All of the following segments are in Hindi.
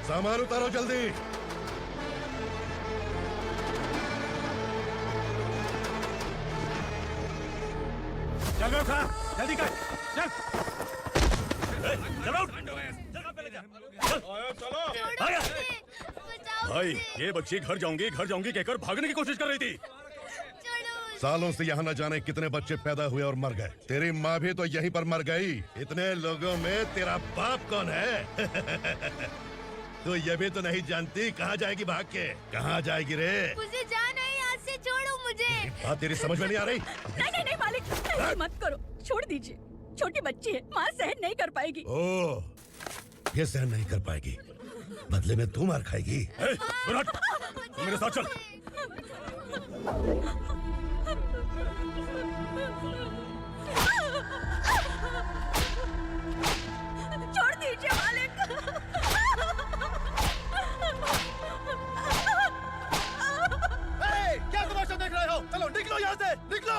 सामान उतारो जल्दी। चल रहा खा, जल्दी कर, चल। चलो, भाई ये बच्ची घर जाऊंगी कहकर भागने की कोशिश कर रही थी। सालों से यहाँ न जाने कितने बच्चे पैदा हुए और मर गए। तेरी माँ भी तो यहीं पर मर गई। इतने लोगों में तेरा बाप कौन है? तो ये भी तो नहीं जानती कहाँ जाएगी भाग के? कहाँ जाएगी रे? मुझे जाना है, यहाँ से छोड़ो मुझे। बात तेरी समझ में नहीं आ रही? नहीं मालिक, ऐसे मत करो, छोड़ दीजिए। छोटी बच्ची है, माँ सहन नहीं कर पाएगी। ओह, ये सहन नहीं कर पाएगी, बदले में तू मार खाएगी। विराट, तू मेरे साथ चल। छोड़ दीजिए मालिक। क्या तमाशा देख रहे हो? चलो निकलो यहाँ से, निकलो।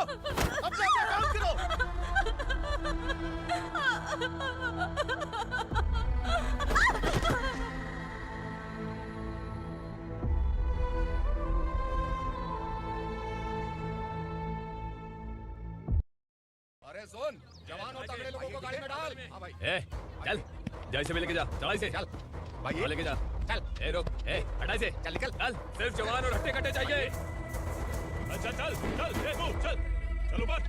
अपना काम करो। अरे सुन, जवान और तगड़े लोगों को गाड़ी में डाल। हाँ भाई। चल, जा इसे भी लेके जा, चला इसे। चल भाई, लेके जा। चल। रुक, हटा इसे। चल निकल। चल, सिर्फ जवान और हट्टे कट्टे चाहिए। अच्छा चल, तू चल, चल ऊपर।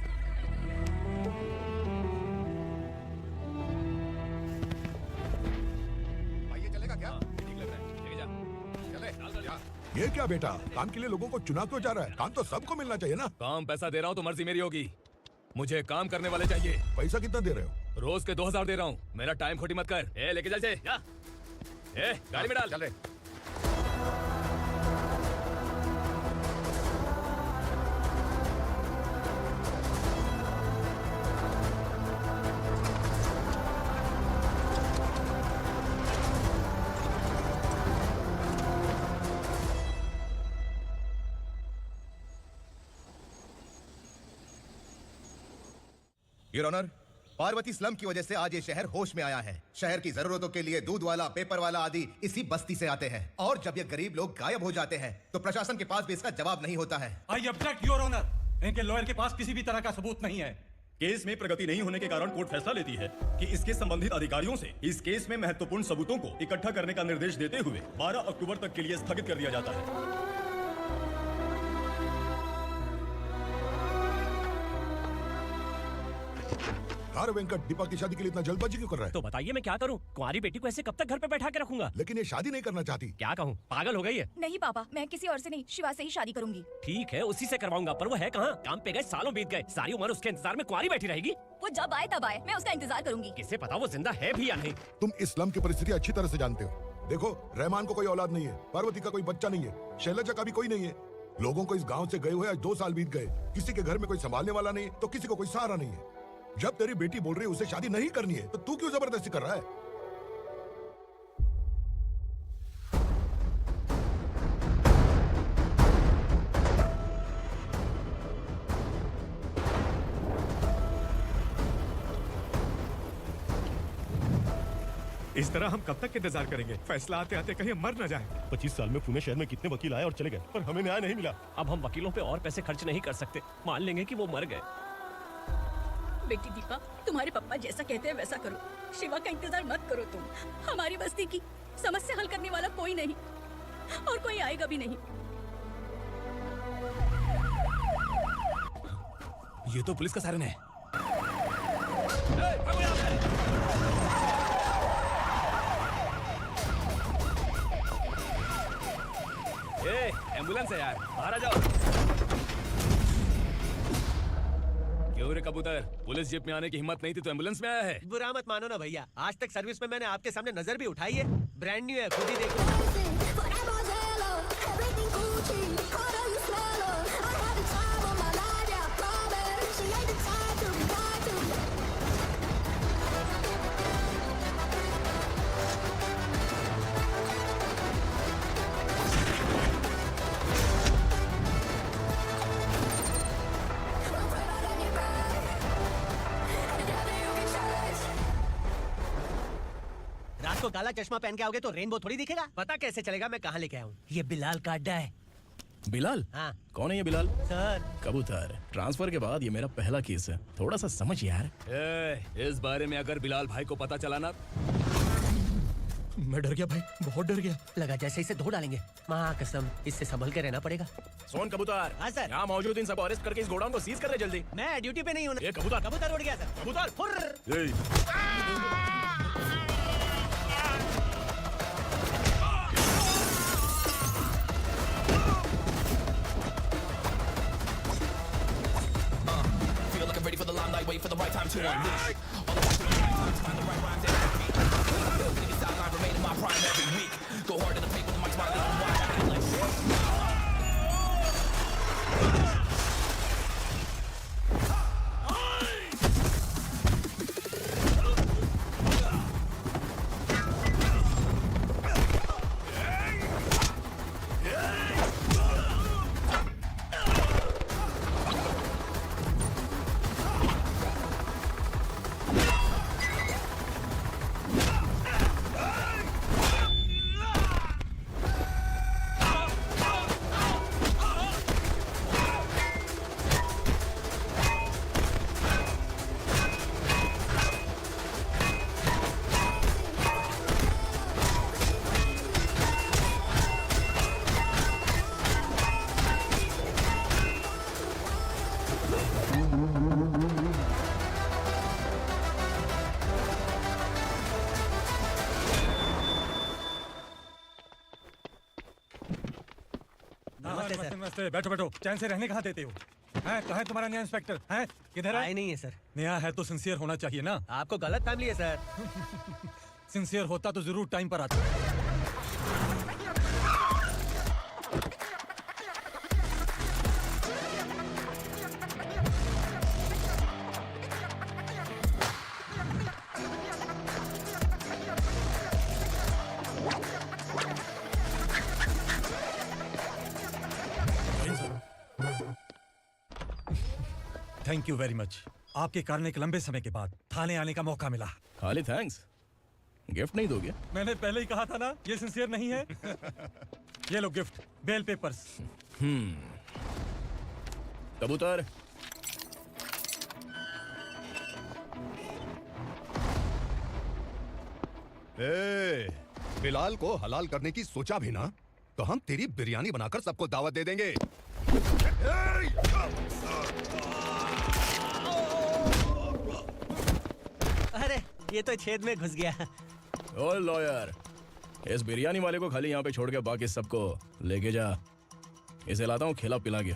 भाई ये चलेगा क्या? ठीक लग रहा है, लेके जा। चले। जा। ये क्या बेटा, काम के लिए लोगों को चुना क्यों जा रहा है? काम तो सबको मिलना चाहिए ना। काम पैसा दे रहा हूँ तो मर्जी मेरी होगी। मुझे काम करने वाले चाहिए। पैसा कितना दे रहे हो? रोज के 2000 दे रहा हूँ। मेरा टाइम खोटी मत कर। लेके चल से। जा। गाड़ी में डाल। चल रहे। योर ऑनर, पार्वती स्लम की वजह से आज ये शहर होश में आया है। शहर की जरूरतों के लिए दूध वाला, पेपर वाला आदि इसी बस्ती से आते हैं, और जब ये गरीब लोग गायब हो जाते हैं तो प्रशासन के पास भी इसका जवाब नहीं होता है। आई ऑब्जेक्ट योर ऑनर, इनके लॉयर के पास किसी भी तरह का सबूत नहीं है। केस में प्रगति नहीं होने के कारण कोर्ट फैसला लेती है कि इसके संबंधित अधिकारियों से इस केस में महत्वपूर्ण सबूतों को इकट्ठा करने का निर्देश देते हुए 12 अक्टूबर तक के लिए स्थगित कर दिया जाता है। अरे वेंकट, दीपा की शादी के लिए इतना जल्दबाजी क्यों कर रहा है? तो बताइए मैं क्या करूं? कुंवारी बेटी को ऐसे कब तक घर पे बैठा के रखूंगा? लेकिन ये शादी नहीं करना चाहती। क्या कहूं, पागल हो गई है। नहीं पापा, मैं किसी और से नहीं, शिवा से ही शादी करूंगी। ठीक है, उसी से करवाऊंगा, पर वो है कहाँ? काम पे गए, सालों बीत गए, सारी उम्र उसके इंतजार में कुंवारी बैठी रहेगी। वो जब आए तब आए, मैं उसका इंतजार करूंगी। किसे पता वो जिंदा है भी या नहीं। तुम इस्लाम की परिस्थिति अच्छी तरह से जानते हो। देखो, रहमान को कोई औलाद नहीं है, पार्वती का कोई बच्चा नहीं है, शैलजा का भी कोई नहीं है। लोगों को इस गाँव से गए हुए आज 2 साल बीत गए। किसी के घर में कोई संभालने वाला नहीं, तो किसी को कोई सहारा नहीं है। जब तेरी बेटी बोल रही है उसे शादी नहीं करनी है, तो तू क्यों जबरदस्ती कर रहा है? इस तरह हम कब तक इंतजार करेंगे? फैसला आते आते कहीं मर न जाए। 25 साल में पुणे शहर में कितने वकील आए और चले गए, पर हमें न्याय नहीं मिला। अब हम वकीलों पे और पैसे खर्च नहीं कर सकते। मान लेंगे कि वो मर गए। बेटी दीपा, तुम्हारे पापा जैसा कहते हैं वैसा करो। शिवा का इंतजार मत करो तुम। हमारी बस्ती की समस्या हल करने वाला कोई नहीं, और कोई आएगा भी नहीं। ये तो पुलिस का सायरन है। एम्बुलेंस है यार, बाहर आ जाओ। क्यों रे कबूतर, पुलिस जीप में आने की हिम्मत नहीं थी तो एम्बुलेंस में आया है? बुरा मत मानो ना भैया, आज तक सर्विस में मैंने आपके सामने नजर भी उठाई है। ब्रांड न्यू है, खुद ही देखो। रात को देखो काला चश्मा पहन के आओगे तो रेनबो थोड़ी दिखेगा। पता कैसे चलेगा मैं कहाँ लेके आया हूँ? ये बिलाल का अड्डा है। बिलाल? हाँ कौन है ये बिलाल? सर। कबूतर, ट्रांसफर के बाद ये मेरा पहला केस है, थोड़ा सा समझ यार। इस बारे में अगर बिलाल भाई को पता चला ना, मैं डर गया भाई, बहुत डर गया। लगा जैसे इसे धो डालेंगे। माँ कसम, इससे संभल के रहना पड़ेगा। सोन कबूतर। हाँ सर। यहाँ मौजूद इन सबको अरेस्ट करके इस गोडाउन को सीज कर ले जल्दी। मैं ड्यूटी पे नहीं हूँ। ये कबूतर। कबूतर उड़ गया सर। कबूतर। फुर्र। नमस्ते, बैठो बैठो। चैन से रहने कहाँ देते हो? हैं कहाँ है तुम्हारा नया इंस्पेक्टर? हैं किधर है? आए नहीं है सर। नया है तो सिंसियर होना चाहिए ना। आपको गलत फैमिली है सर। सिंसियर होता तो जरूर टाइम पर आता। Thank you very much. आपके कारण एक लंबे समय के बाद थाने आने का मौका मिला। खाली थैंक्स, गिफ्ट नहीं दोगे? मैंने पहले ही कहा था ना ये सिंसियर नहीं है। ये लो गिफ्ट, बेल पेपर्स। कबूतर। बिलाल को हलाल करने की सोचा भी ना तो हम तेरी बिरयानी बनाकर सबको दावत दे देंगे। अरे ये तो छेद में घुस गया। ओ लॉयर, इस बिरयानी वाले को खाली यहाँ पे छोड़ के बाकी सबको लेके जा। इसे लाता हूँ खिला पिला के।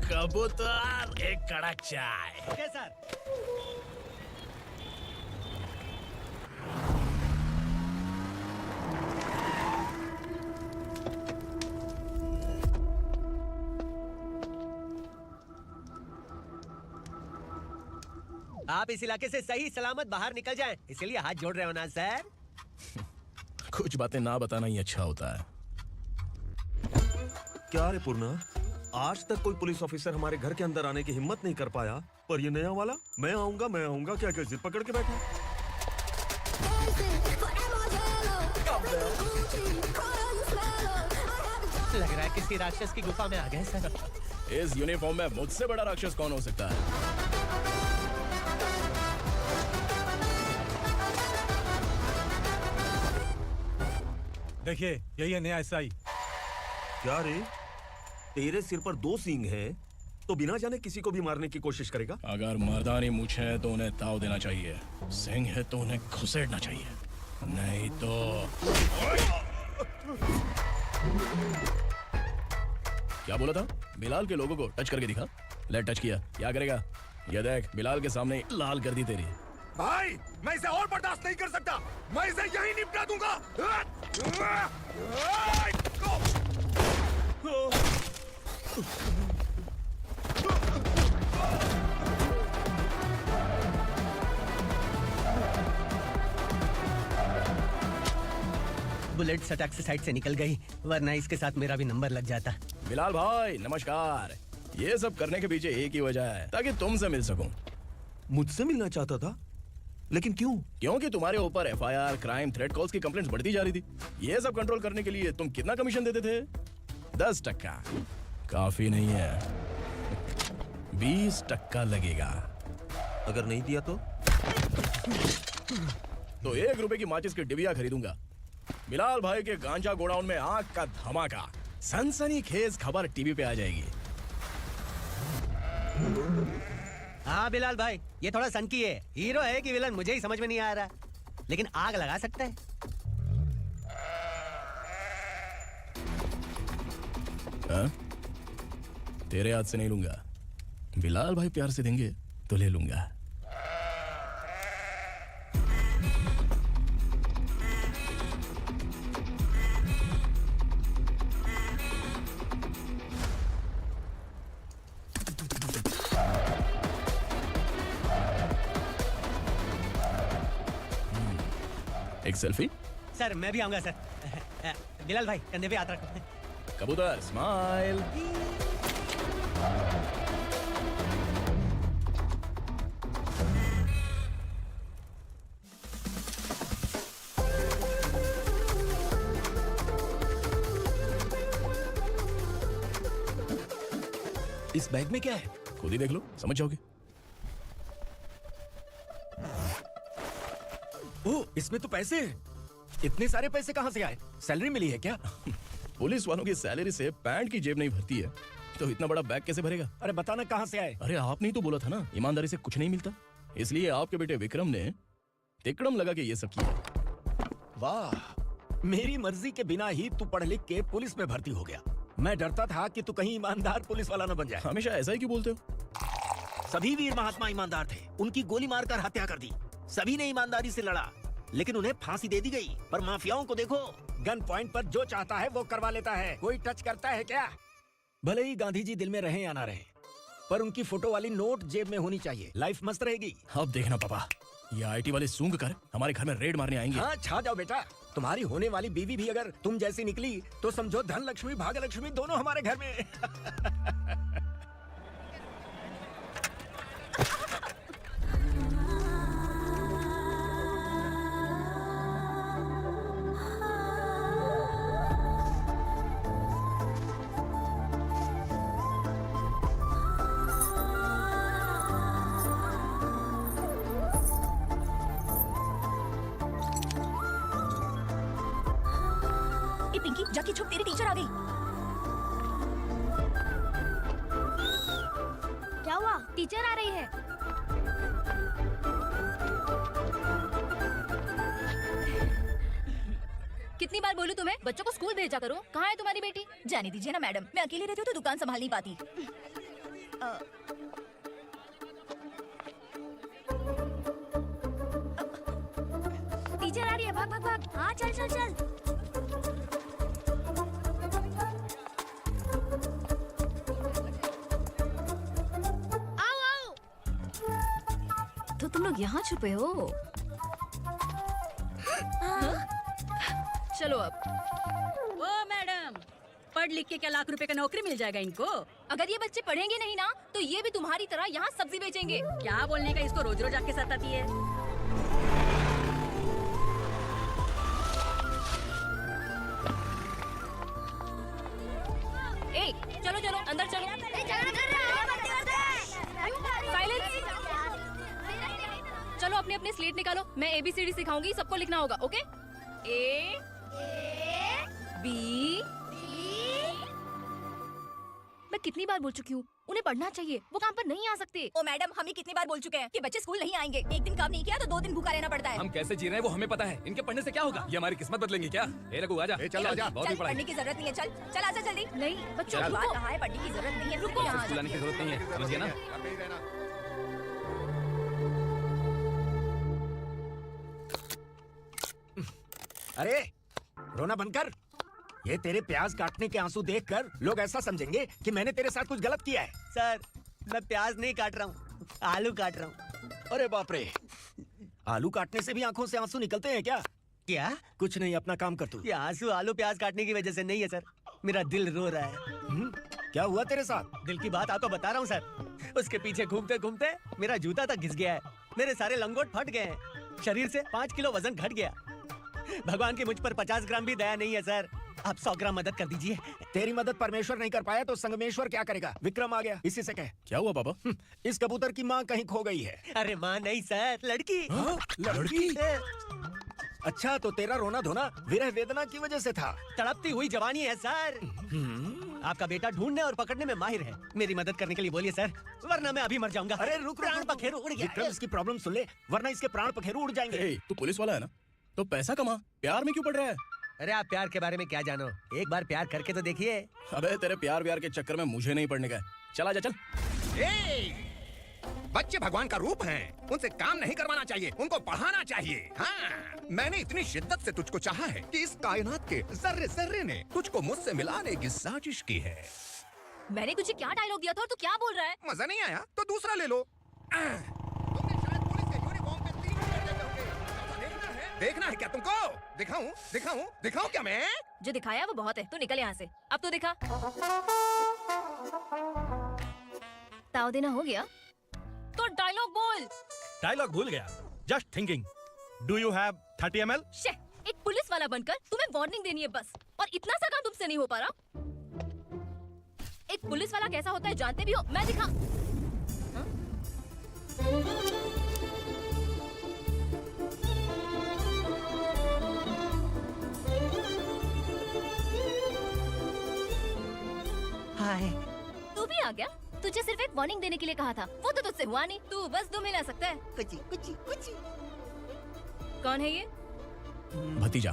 कबूतर एक कड़क चाय। Okay sir. आप इस इलाके से सही सलामत बाहर निकल जाएं, इसीलिए हाथ जोड़ रहे हो ना सर। कुछ बातें ना बताना ही अच्छा होता है। क्या रे पूर्णा, आज तक कोई पुलिस ऑफिसर हमारे घर के अंदर आने की हिम्मत नहीं कर पाया, पर ये नया वाला मैं आऊंगा क्या जिद पकड़ के बैठा। लग रहा है किसी राक्षस की गुफा में आ गए सर। इस यूनिफॉर्म में मुझसे बड़ा राक्षस कौन हो सकता है? देखिए यही है नया एसआई। क्या रे, तेरे सिर पर 2 सींग हैं, तो बिना जाने किसी को भी मारने की कोशिश करेगा? अगर मर्दानी मूछ है तो उन्हें ताव देना चाहिए, सिंह है तो उन्हें घुसेड़ना चाहिए, नहीं तो। क्या बोला था? बिलाल के लोगों को टच करके दिखा। ले टच किया, क्या करेगा? ये देख, बिलाल के सामने लाल कर दी तेरी। भाई मैं इसे और बर्दाश्त नहीं कर सकता, मैं इसे यहीं निपटा दूंगा। बुलेट सटक से साइड से निकल गई, वरना इसके साथ मेरा भी नंबर लग जाता। बिलाल भाई नमस्कार। ये सब करने के पीछे एक ही वजह है, ताकि तुमसे मिल सकूं। मुझसे मिलना चाहता था, लेकिन क्यों? क्योंकि तुम्हारे ऊपर एफआईआर, क्राइम, थ्रेट कॉल्स की कंप्लेंट्स बढ़ती जा रही थी। ये सब कंट्रोल करने के लिए तुम कितना कमीशन देते थे? 10%। काफी नहीं है, 20% लगेगा। अगर नहीं दिया तो 1 रुपए की माचिस की डिबिया खरीदूंगा। बिलाल भाई के गांजा गोडाउन में आग का धमाका, सनसनीखेज खबर टीवी पे आ जाएगी। हाँ बिलाल भाई, ये थोड़ा सनकी है। हीरो है कि विलन मुझे ही समझ में नहीं आ रहा, लेकिन आग लगा सकता है। हाँ? तेरे हाथ से नहीं लूंगा। बिलाल भाई प्यार से देंगे तो ले लूंगा। एक सेल्फी? सर मैं भी आऊंगा सर। बिलाल भाई कंधे पे हाथ रखो। कबूतर स्माइल। इस बैग में क्या है? खुद ही देख लो, समझ जाओगे। ओह, इसमें तो पैसे हैं। इतने सारे पैसे कहाँ से आए? सैलरी मिली है क्या? पुलिस वालों की सैलरी से पैंट की जेब नहीं भरती है, तो इतना बड़ा बैग कैसे भरेगा? अरे बताना कहाँ से आए? अरे आपने ही तो बोला था ना, ईमानदारी से कुछ नहीं मिलता। इसलिए आपके बेटे विक्रम ने तिकड़म लगा के ये सब किया। वाह, मेरी मर्जी के बिना ही तू पढ़ लिख के पुलिस में भर्ती हो गया। मैं डरता था कि तू कहीं ईमानदार पुलिस वाला न बन जाए। हमेशा ऐसा ही क्यों बोलते हो? सभी वीर महात्मा ईमानदार थे, उनकी गोली मारकर हत्या कर दी। सभी ने ईमानदारी से लड़ा, लेकिन उन्हें फांसी दे दी गई। पर माफियाओं को देखो, गन पॉइंट पर जो चाहता है वो करवा लेता है। कोई टच करता है क्या? भले ही गांधी जी दिल में रहे या ना रहे, पर उनकी फोटो वाली नोट जेब में होनी चाहिए। लाइफ मस्त रहेगी। अब देखना पापा, ये आईटी वाले सूंघ कर हमारे घर में रेड मारने आएंगे। हाँ, छा जाओ बेटा। तुम्हारी होने वाली बीवी भी अगर तुम जैसी निकली तो समझो धन लक्ष्मी भाग्य लक्ष्मी दोनों हमारे घर में। पिंकी, जाके छुप, तेरी टीचर आ गई। क्या हुआ? टीचर आ रही है। कितनी बार बोलूं तुम्हें, बच्चों को स्कूल भेजा करो। कहाँ है तुम्हारी बेटी? जाने दीजिए ना मैडम, मैं अकेली रहती हूँ तो दुकान संभाल नहीं पाती। टीचर आ रही है, भाग भाग भाग। हाँ चल चल चल। तो तुम लोग यहाँ छुपे हो? चलो अब। ओ मैडम, पढ़ लिख के क्या लाख रुपए का नौकरी मिल जाएगा इनको? अगर ये बच्चे पढ़ेंगे नहीं ना, तो ये भी तुम्हारी तरह यहाँ सब्जी बेचेंगे। क्या बोलने का, इसको रोज रोज आपके साथ आती है। ए, चलो चलो अंदर चलो। साइलेंस। चलो अपने अपने स्लेट निकालो, मैं ABCD सिखाऊंगी, सबको लिखना होगा। ओके? A B। मैं कितनी बार बोल चुकी हूँ, उन्हें पढ़ना चाहिए, वो काम पर नहीं आ सकते। ओ मैडम, हम ही कितनी बार बोल चुके हैं कि बच्चे स्कूल नहीं आएंगे। एक दिन काम नहीं किया तो 2 दिन भूखा रहना पड़ता है। हम कैसे जी रहे हैं वो हमें पता है, इनके पढ़ने से क्या होगा? ये हमारी किस्मत बदलेंगे क्या? ए रघु आजा। चल आजा। बहुत ही पढ़ाई। पढ़ने की जरूरत नहीं है, चल चल आजा जल्दी। नहीं बच्चों चल। रुको। कहा है पढ़ने की जरूरत नहीं है, रुको। स्कूल आने की जरूरत नहीं है, समझ गया ना? अरे रोना बंद कर। ये तेरे प्याज काटने के आंसू देखकर लोग ऐसा समझेंगे कि मैंने तेरे साथ कुछ गलत किया है। सर मैं प्याज नहीं काट रहा हूँ, आलू काट रहा हूँ। अरे बाप रे, आलू काटने से भी आंखों से आंसू निकलते हैं क्या? क्या? कुछ नहीं, अपना काम कर तू। ये आंसू आलू प्याज काटने की वजह से नहीं है सर, मेरा दिल रो रहा है। क्या हुआ तेरे साथ? दिल की बात आपको बता रहा हूँ सर। उसके पीछे घूमते घूमते मेरा जूता तक घिस गया है। मेरे सारे लंगोट फट गए हैं। शरीर से 5 किलो वजन घट गया। भगवान की मुझ पर 50 ग्राम भी दया नहीं है सर। आप 100 ग्राम मदद कर दीजिए। तेरी मदद परमेश्वर नहीं कर पाया तो संगमेश्वर क्या करेगा? विक्रम आ गया, इसी से कह। क्या हुआ पापा? इस कबूतर की माँ कहीं खो गई है। अरे माँ नहीं सर, लड़की। लड़की? अच्छा, तो तेरा रोना धोना विरह वेदना की वजह से था। तड़पती हुई जवानी है सर। आपका बेटा ढूंढने और पकड़ने में माहिर है। मेरी मदद करने के लिए बोलिए सर, वरना मैं अभी मर जाऊंगा। अरे रुक, प्राण पखेरु उड़ गया। विक्रम, इसकी प्रॉब्लम सुन ले, वरना इसके प्राण पखेरु उड़ जाएंगे। तू पुलिस वाला है ना, तो पैसा कमा, प्यार में क्यों पड़ रहा है? अरे आप प्यार के बारे में क्या जानो, एक बार प्यार करके तो देखिए। अबे तेरे प्यार व्यार के चक्कर में मुझे नहीं पड़ने का। चला जा चल। बच्चे भगवान का रूप हैं, उनसे काम नहीं करवाना चाहिए, उनको पढ़ाना चाहिए। हाँ, मैंने इतनी शिद्दत से तुझको चाहा है कि इस कायनात के जर्रे जर्रे ने तुझको मुझसे मिलाने की साजिश की है। मैंने तुझे क्या डायलॉग दिया था और तू क्या बोल रहा है? मजा नहीं आया तो दूसरा ले लो। तुमने शायद पुलिस के यूनिफॉर्म पे 3 नंबर देखे होंगे। देखना है क्या तुमको? दिखाऊं दिखाऊं दिखाऊं क्या मैं? जो दिखाया वो बहुत है, तू निकल यहाँ से। अब तो दिखा। ताव देना हो गया तो डायलॉग बोल। डायलॉग भूल गया। Just thinking. Do you have 30 ml? एक पुलिस वाला बनकर तुम्हें वार्निंग देनी है बस, और इतना सा काम तुमसे नहीं हो पा रहा। एक पुलिस वाला कैसा होता है जानते भी हो? मैं दिखा। हाय। तू भी आ गया? तुझे सिर्फ एक वार्निंग देने के लिए कहा था, वो तो तुझसे हुआ नहीं। तू बस 2 मिला सकता है। कुची कुची कुची। कौन है ये? भतीजा।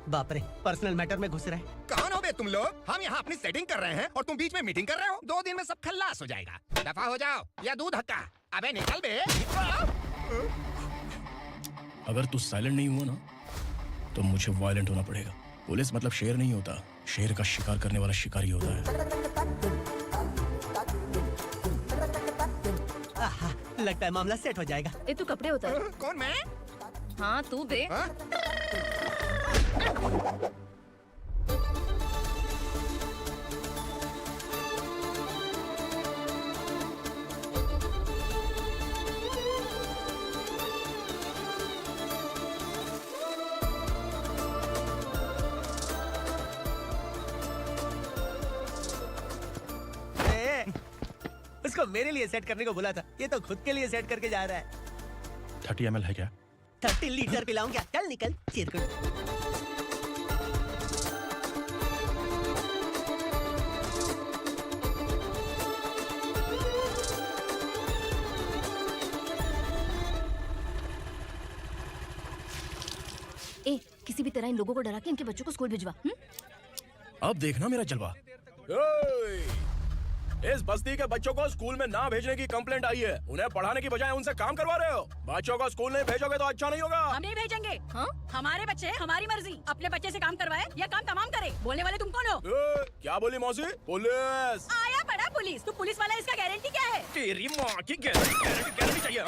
बाप रे, पर्सनल मैटर में घुस रहे। कौन हो बे तुम लोग? हम यहाँ अपनी सेटिंग कर रहे हैं और तुम बीच में मीटिंग कर रहे हो। 2 दिन में सब खल्लास हो जाएगा। दफा हो जाओ या दूध हक्का। अबे निकल बे। अगर तू साइलेंट नहीं हुआ ना तो मुझे वायलेंट होना पड़ेगा। पुलिस मतलब शेर नहीं होता, शेर का शिकार करने वाला शिकारी होता है। लगता है मामला सेट हो जाएगा। ए तू कपड़े उतार। कौन मैं? हाँ तू बे। उसको मेरे लिए सेट करने को बोला था, ये तो खुद के लिए सेट करके जा रहा है। 30 ml है क्या? 30 लीटर पिलाऊं क्या? चल निकल चिरकुट। ए, किसी भी तरह इन लोगों को डरा के इनके बच्चों को स्कूल भिजवा। अब देखना मेरा जलवा। इस बस्ती के बच्चों को स्कूल में ना भेजने की कंप्लेंट आई है। उन्हें पढ़ाने की बजाय उनसे काम करवा रहे हो। बच्चों को स्कूल नहीं भेजोगे तो अच्छा नहीं होगा। हम नहीं भेजेंगे। हाँ? हमारे बच्चे हमारी मर्जी। अपने बच्चे से काम करवाए या काम तमाम करे। बोलने वाले तुम कौन हो? क्या बोली मौसी? पुलिस आया पड़ा पुलिस। तू पुलिस वाला, इसका गारंटी क्या है? तेरी माँ की गारंटी चाहिए।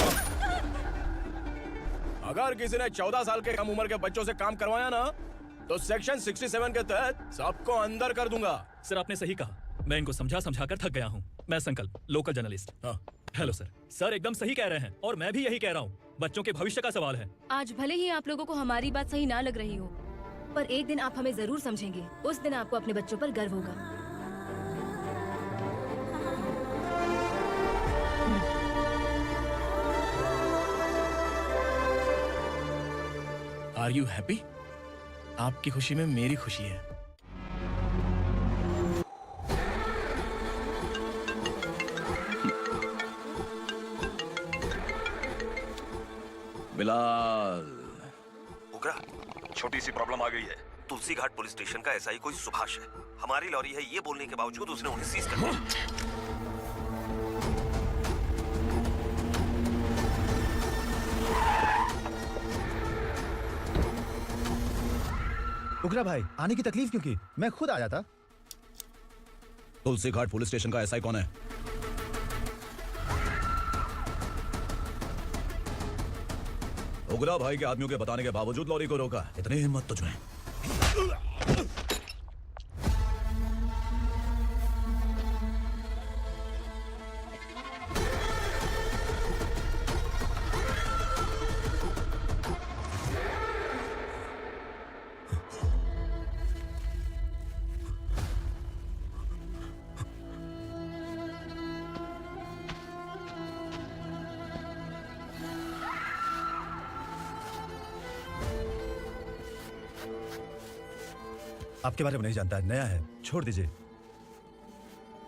अगर किसी ने 14 साल के कम उम्र के बच्चों से काम करवाया ना तो सेक्शन 67 के तहत सबको अंदर कर दूंगा। सर आपने सही कहा, मैं इनको समझा कर थक गया हूँ। मैं संकल्प, लोकल जर्नलिस्ट। हाँ। Hello sir. सर एकदम सही कह रहे हैं और मैं भी यही कह रहा हूँ। बच्चों के भविष्य का सवाल है। आज भले ही आप लोगों को हमारी बात सही ना लग रही हो, पर एक दिन आप हमें जरूर समझेंगे। उस दिन आपको अपने बच्चों पर गर्व होगा। Are you happy? आपकी खुशी में मेरी खुशी है। बिलाल। उगरा, छोटी सी प्रॉब्लम आ गई है। तुलसी घाट पुलिस स्टेशन का एसआई कोई सुभाष है। हमारी लॉरी है ये बोलने के बावजूद उसने उन्हें सीज कर दिया। उगरा भाई, आने की तकलीफ क्यों की? मैं खुद आ जाता। तुलसी घाट पुलिस स्टेशन का एसआई कौन है? उगरा भाई के आदमियों के बताने के बावजूद लॉरी को रोका। इतनी हिम्मत तुझमें? आपके बारे में नहीं जानता है, नया है, छोड़ दीजिए।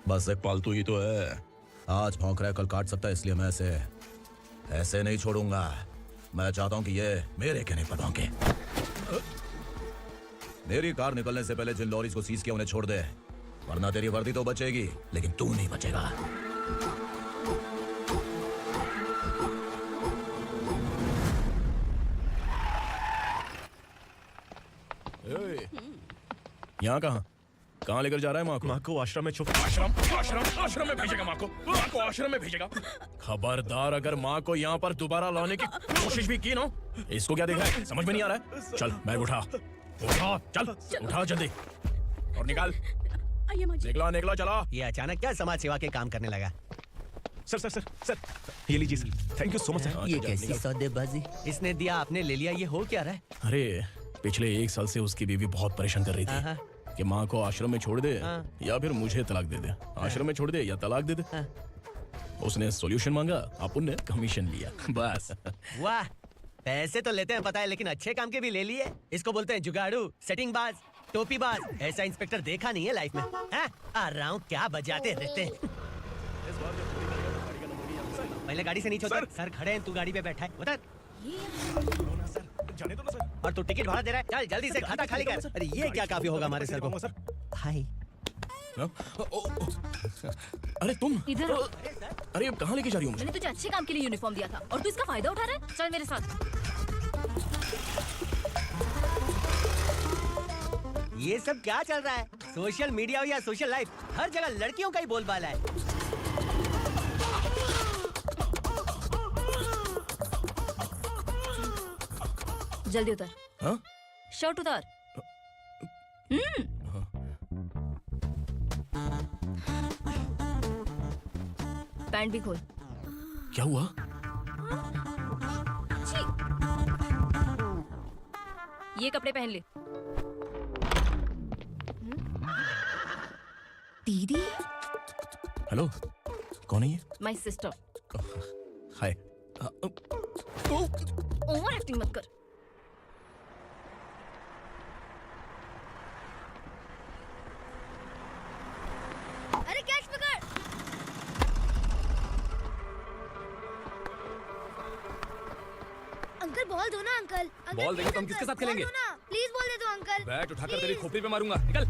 बस एक पालतू ही तो है। आज भौंक रहा है, कल काट सकता है, इसलिए मैं ऐसे नहीं छोड़ूंगा। मैं चाहता हूं कि ये मेरे कहने पर भौंके। मेरी कार निकलने से पहले जिन लॉरीज को सीज किया उन्हें छोड़ दे, वरना तेरी वर्दी तो बचेगी लेकिन तू नहीं बचेगा। यहाँ कहाँ लेकर जा रहा है? माँ को आश्रम में छुप आश्रम में भेजेगा। माँ को आश्रम में भेजेगा। खबरदार, अगर माँ को यहाँ पर दोबारा लाने की कोशिश भी की ना, इसको क्या देखा है? समझ में नहीं आ रहा है? चल बैग उठा, चल उठा जल्दी और निकाल। निकला चला। ये अचानक क्या समाज सेवा के काम करने लगा? सर ये लीजिए sir, thank you so much sir. ये कैसी सौदेबाजी? इसने दिया, आपने ले लिया, ये हो क्या रहा है? अरे पिछले 1 साल से उसकी बीवी बहुत परेशान कर रही थी कि माँ को आश्रम में छोड़ दे या फिर मुझे तलाक दे दे। आश्रम में छोड़ दे या तलाक दे दे। उसने सॉल्यूशन मांगा, अपन ने कमीशन लिया, बस। वाह, पैसे तो लेते हैं पता है, लेकिन अच्छे काम के भी ले लिए। इसको बोलते हैं जुगाड़ू, सेटिंग बाज, टोपी बाज। ऐसा इंस्पेक्टर देखा नहीं है लाइफ में। आ रहा हूँ, क्या बजाते रहते हैं। पहले गाड़ी से नीचे उतर। सर खड़े हैं, तू गाड़ी पे बैठा है, उतर। जाने दो ना सर। और तू टिकट भाड़ा दे रहा है, चल जल्दी से खाता खाली कर। अरे ये क्या काफी होगा हमारे सर को। हाय। अरे तुम इधर। अरे अब कहाँ लेके जा रही हो मुझे? मैंने तुझे अच्छे काम के लिए यूनिफॉर्म दिया था और तू इसका फायदा उठा रहा है। चल मेरे साथ। ये सब क्या चल रहा है? सोशल मीडिया या सोशल लाइफ, हर जगह लड़कियों का ही बोलबाला है। जल्दी उतर। हाँ? शर्ट उतार। पैंट भी खोल। क्या हुआ? ये कपड़े पहन ले। दीदी। हेलो, कौन है ये? My sister. Hi. Over acting मत कर। अरे कैच पकड़। अंकल बॉल दो ना अंकल। बॉल देंगे तो हम किसके साथ खेलेंगे? प्लीज बॉल दे दो अंकल। बैट उठाकर तेरी खोपड़ी पे मारूंगा, निकल।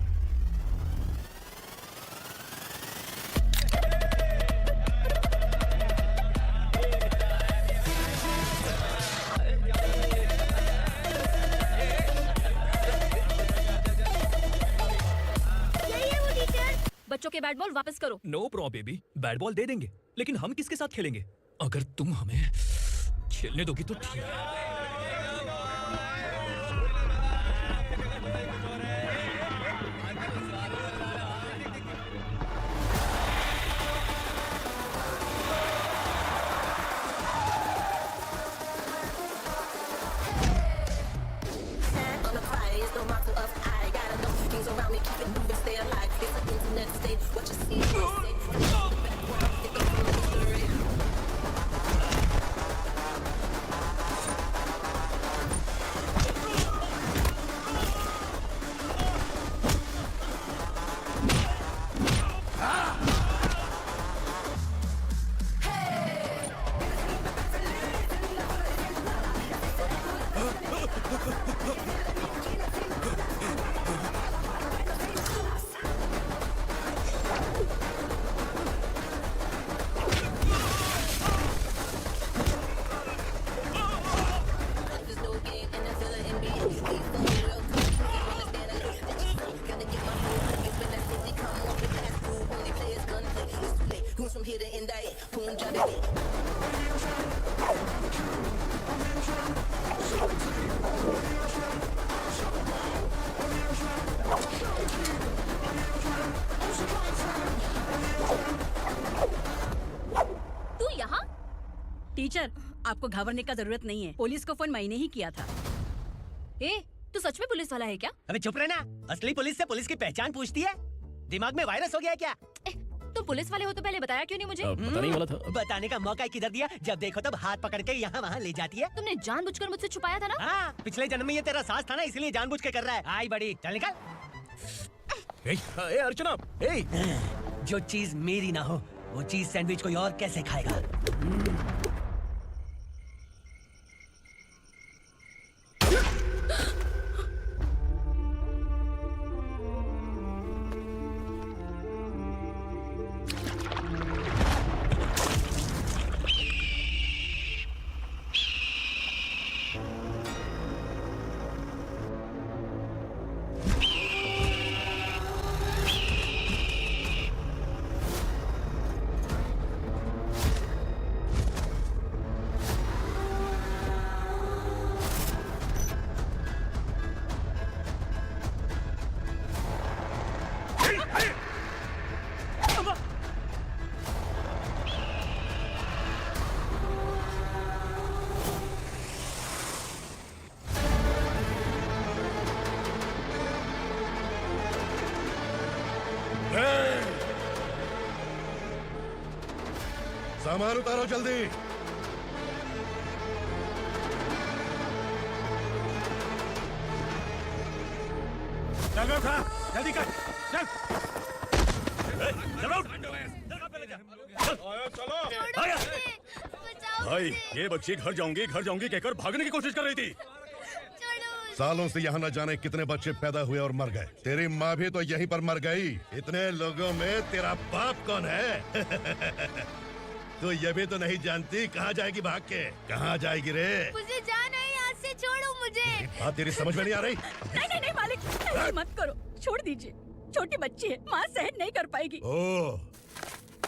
बच्चों के बैट बॉल वापस करो। No problem baby, bat ball दे देंगे, लेकिन हम किसके साथ खेलेंगे? अगर तुम हमें खेलने दोगी तो ठीक है। टीचर, आपको घबराने का जरूरत नहीं है। पुलिस को फोन मैंने ही किया था। ए, तू सच में पुलिस वाला है क्या? अबे चुप रहना। असली पुलिस से पुलिस की पहचान पूछती है? दिमाग में वायरस हो गया है क्या? तो पुलिस वाले हो तो पहले बताया क्यों नहीं मुझे? पता नहीं वाला था। बताने का मौका किधर दिया? जब देखो तब हाथ पकड़ के यहाँ वहाँ ले जाती है। तुमने जानबूझकर मुझसे छुपाया था ना? हाँ, पिछले जन्म में ये तेरा सास था ना, इसलिए जानबूझ के कर रहा है। आई बड़ी, चल निकल। ए अर्चना, जो चीज मेरी ना हो वो चीज सैंडविच कोई और कैसे खाएगा? सामान उतारो जल्दी। चल रहा था, जल्दी कर, चल। चलो। भाई, ये बच्ची घर जाऊंगी कहकर भागने की कोशिश कर रही थी। सालों से यहाँ न जाने कितने बच्चे पैदा हुए और मर गए। तेरी माँ भी तो यहीं पर मर गई। इतने लोगों में तेरा बाप कौन है? तो ये भी तो नहीं जानती कहाँ जाएगी भाग के? कहाँ जाएगी रे? मुझे जाना है, यहाँ से छोड़ो मुझे। बात तेरी समझ में नहीं आ रही? नहीं मालिक, ऐसे मत करो, छोड़ दीजिए। छोटी बच्ची है, माँ सहन नहीं कर पाएगी। ओह,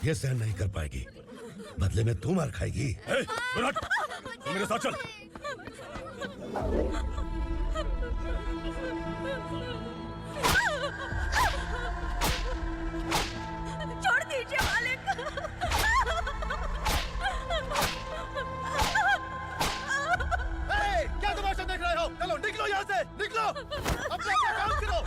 ये सहन नहीं कर पाएगी, बदले में तू मार खाएगी। विराट, तू मेरे साथ चल। छोड़ दीजिए मालिक। क्या तमाशा देख रहे हो? चलो निकलो यहाँ से, निकलो। अपना काम करो।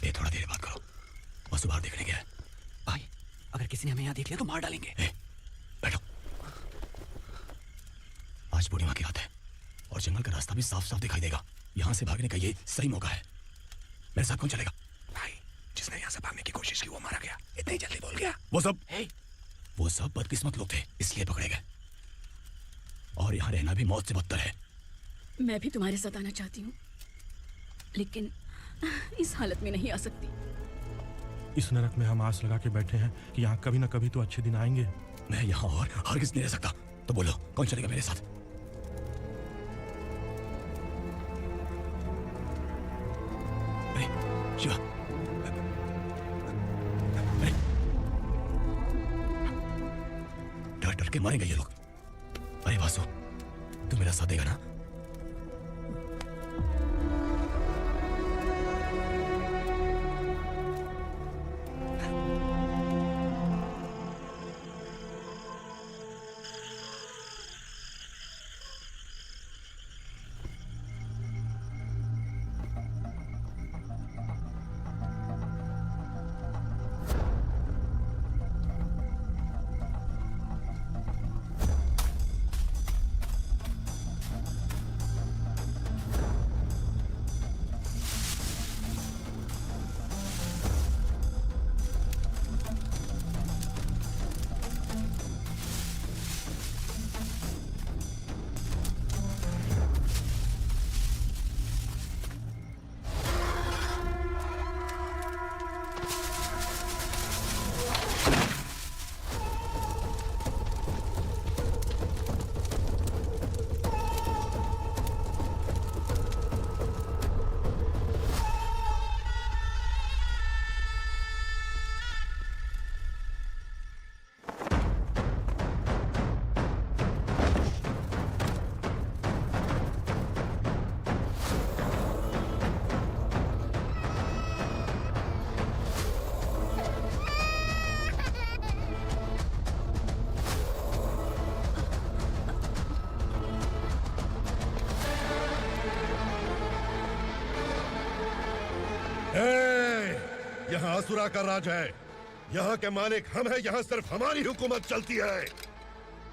ये थोड़ा देर बात करो, बस बाहर देखने गया है। भाई, अगर किसी ने हमें यहाँ देख लिया तो मार डालेंगे। बैठो। आज पूर्णिमा की रात है और जंगल का रास्ता भी साफ साफ दिखाई देगा। यहाँ से भागने का ये सही मौका है। मेरे साथ कौन चलेगा? भाई, जिसने यहाँ से भागने की कोशिश की वो मारा गया। इतनी जल्दी बोल गया। वो सब बदकिस्मत लोग थे, इसलिए पकड़े गए। और यहाँ रहना भी मौत से बदतर है। मैं भी तुम्हारे साथ आना चाहती हूँ, लेकिन इस हालत में नहीं आ सकती। इस नरक में हम आस लगा के बैठे हैं कि यहाँ कभी ना कभी तो अच्छे दिन आएंगे। मैं यहाँ और हरगिज़ नहीं रह सकता। तो बोलो, कौन चलेगा मेरे साथ? शिवा, डर डर के मरेंगे ये लोग। अरे वासु, तू मेरा साथ देगा ना? यहाँ असुरा का राज है। यहाँ के मालिक हम हैं, यहाँ सिर्फ हमारी हुकूमत चलती है।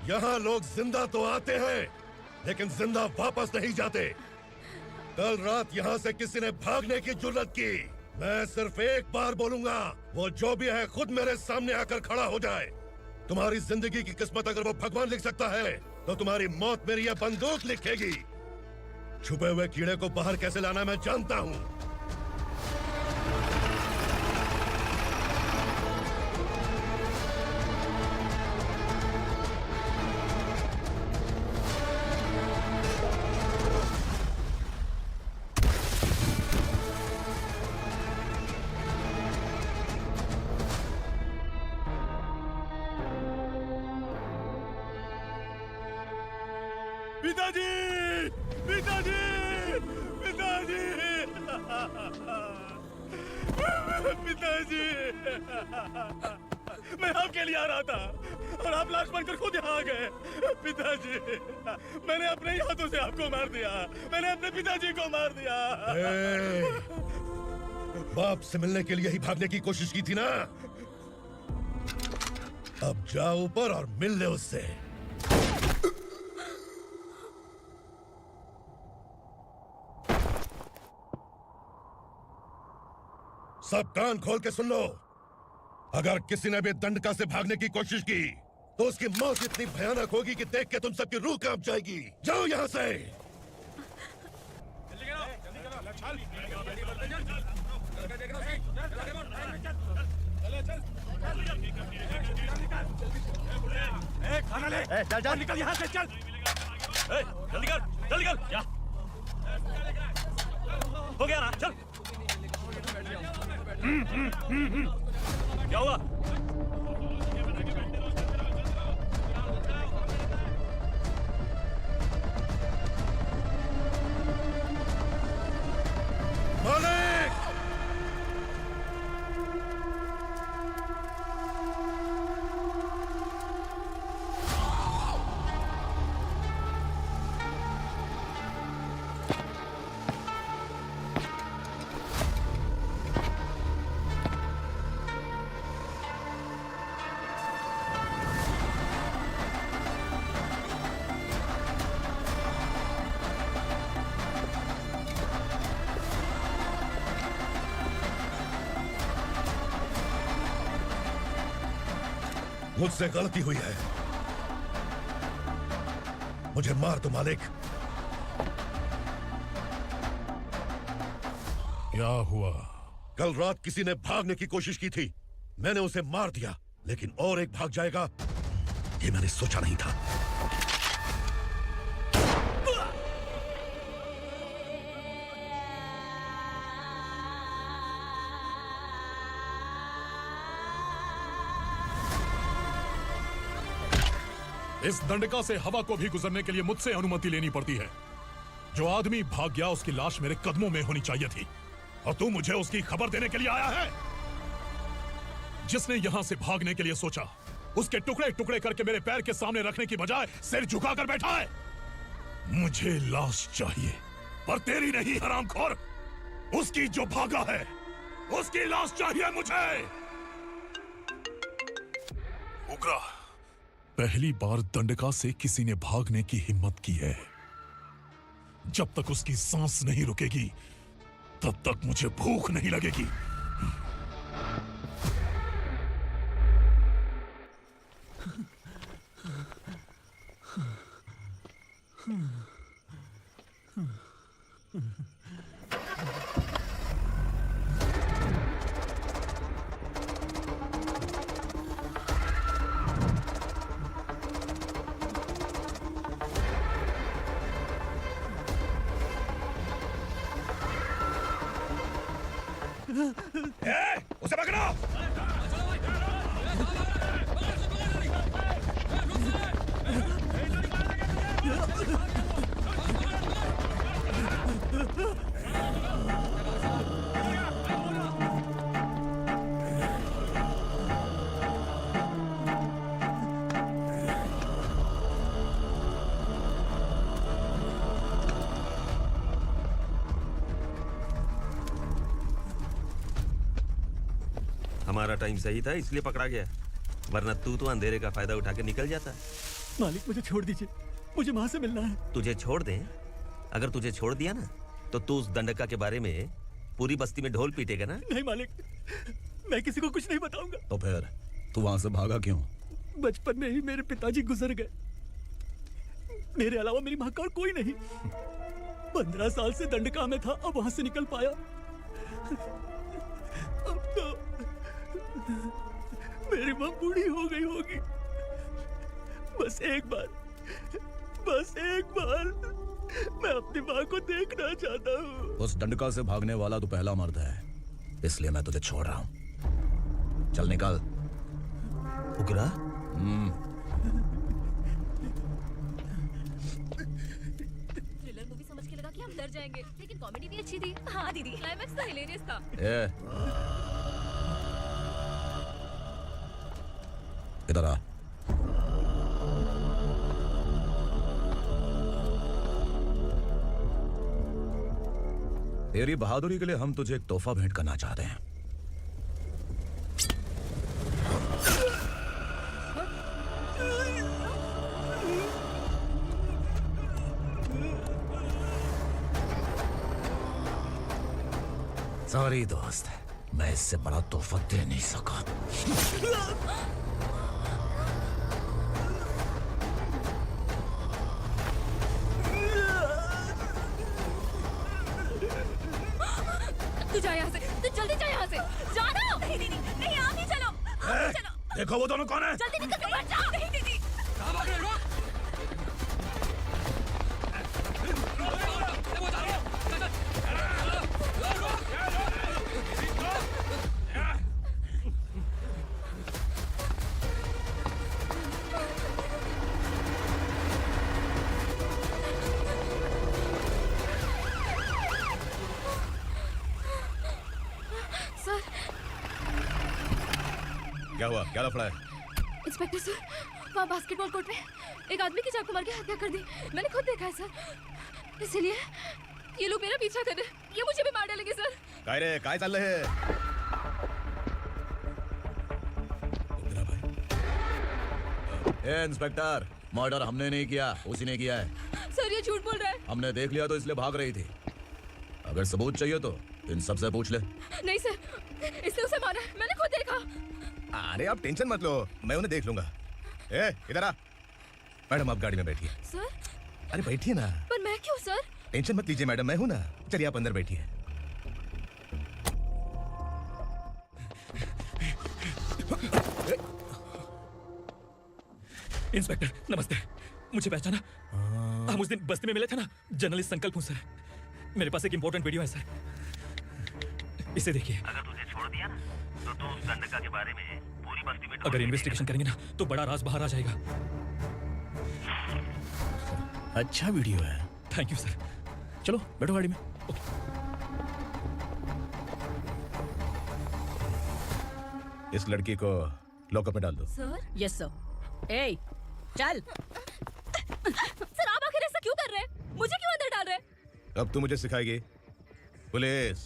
यहाँ लोग जिंदा तो आते हैं लेकिन जिंदा वापस नहीं जाते। कल रात यहाँ से किसी ने भागने की जुर्रत की, मैं सिर्फ एक बार बोलूंगा, वो जो भी है खुद मेरे सामने आकर खड़ा हो जाए। तुम्हारी जिंदगी की किस्मत अगर वो भगवान लिख सकता है तो तुम्हारी मौत मेरी यह बंदूक लिखेगी। छुपे हुए कीड़े को बाहर कैसे लाना मैं जानता हूँ। पिताजी, पिताजी, पिताजी, पिताजी, मैं आपके लिए आ रहा था और आप लाश बनकर खुद यहाँ आ गए। पिताजी, मैंने अपने ही हाथों से आपको मार दिया। मैंने अपने पिताजी को मार दिया। बाप से मिलने के लिए ही भागने की कोशिश की थी ना? अब जाओ ऊपर और मिल ले उससे। सब कान खोल के सुन लो। अगर किसी ने भी दंडका से भागने की कोशिश की तो उसकी मौत इतनी भयानक होगी कि देख के तुम सबकी रूह कांप जाएगी। जाओ यहाँ से। खाना ले। चल चल निकल यहाँ से, चल। जल्दी कर, जल्दी कर। क्या हो गया ना? चल। क्या हुआ? मालिक! मुझसे गलती हुई है, मुझे मार दो मालिक। क्या हुआ? कल रात किसी ने भागने की कोशिश की थी, मैंने उसे मार दिया, लेकिन और एक भाग जाएगा ये मैंने सोचा नहीं था। इस दंडका से हवा को भी गुजरने के लिए मुझसे अनुमति लेनी पड़ती है। जो आदमी भाग गया उसकी लाश मेरे कदमों में होनी चाहिए थी, और तू मुझे उसकी खबर देने के लिए आया है। जिसने यहां से भागने के लिए सोचा उसके टुकड़े टुकड़े करके मेरे पैर के सामने रखने की बजाय सिर झुकाकर बैठा है। मुझे लाश चाहिए, पर तेरी नहीं हरामखोर, उसकी जो भागा है उसकी लाश चाहिए मुझे। उग्रा, पहली बार दंडका से किसी ने भागने की हिम्मत की है। जब तक उसकी सांस नहीं रुकेगी तब तक मुझे भूख नहीं लगेगी। उसे पकड़ो! हमारा टाइम सही था इसलिए पकड़ा गया, वरना तू तो अंधेरे का फायदा उठा के निकल जाता। मालिक मुझे छोड़ दीजिए, मुझे माँ से मिलना है। तुझे छोड़ दे? अगर तुझे छोड़ दिया ना तो तू उस दंडका के बारे में पूरी बस्ती में ढोल पीटेगा ना। नहीं मालिक, मैं किसी को कुछ नहीं बताऊंगा। तो फिर तू वहां से भागा क्यों? बचपन में ही मेरे पिताजी गुजर गए, मेरे अलावा मेरी माँ का और कोई नहीं। 15 साल से दंडका में था, अब वहां से निकल पाया। अब तो मेरी माँ बूढ़ी हो गई होगी। बस एक बार मैं अपनी माँ को देखना चाहता हूँ। उस दंडका से भागने वाला तो पहला मर्द है, इसलिए मैं तुझे छोड़ रहा हूँ। चल निकल। उगरा? थ्रिलर मूवी समझ के लगा कि हम डर जाएंगे, लेकिन कॉमेडी भी अच्छी थी। हाँ दीदी, क्लाइमैक्स तो हिलेरियस था। इधर आ। तेरी बहादुरी के लिए हम तुझे एक तोहफा भेंट करना चाहते हैं। सॉरी दोस्त, मैं इससे बड़ा तोहफा दे नहीं सका। तू जा यहाँ से, तू जल्दी जा यहाँ से। जा ना। नहीं दीदी, नहीं आप ही चलो, आप ही चलो। देखो वो दोनों कौन है? जल्दी निकल के मत जाओ। नहीं दीदी। सर, क्या हुआ? क्या लफड़ा है? इंस्पेक्टर सर, वहाँ बास्केटबॉल कोर्ट में एक आदमी की चाकू मार के हत्या कर दी। मैंने खुद देखा है सर, इसीलिए ये लोग मेरा पीछा कर रहे हैं। ये मुझे भी मार डालेंगे सर। काय रे, काय चाल रहे? इंस्पेक्टर, मर्डर हमने नहीं किया, उसी ने किया है। सर ये झूठ बोल रहा है। हमने देख लिया तो इसलिए भाग रही थी। अगर सबूत चाहिए तो इन सबसे पूछ ले। नहीं सर, इसने उसे मारा है, मैंने खुद देखा। अरे आप टेंशन मत लो, मैं उन्हें देख लूंगा। ए, इधर आ। मैडम आप गाड़ी में बैठिए। सर? अरे बैठिए ना। पर मैं क्यों सर? टेंशन मत लीजिए मैडम, मैं हूं ना। चलिए आप अंदर बैठिए। इंस्पेक्टर नमस्ते, मुझे पहचाना? हम उस दिन बस्ती में मिले थे ना, जर्नलिस्ट संकल्प हूँ सर। मेरे पास एक इंपॉर्टेंट वीडियो है सर, इसे देखिए। अगर तुझे छोड़ दिया ना तो तू उस दंडका के बारे में पूरी बस्ती में अगर इन्वेस्टिगेशन करेंगे ना तो बड़ा राज बाहर आ जाएगा। अच्छा वीडियो है। Thank you sir. चलो बैठो गाड़ी में। इस लड़की को लॉकअप में डाल दो। सर? Yes sir. ए, चल। सर आप आखिर ऐसा क्यों कर रहे हैं? मुझे क्यों अंदर डाल रहे हैं? अब तू मुझे सिखाएगी? पुलिस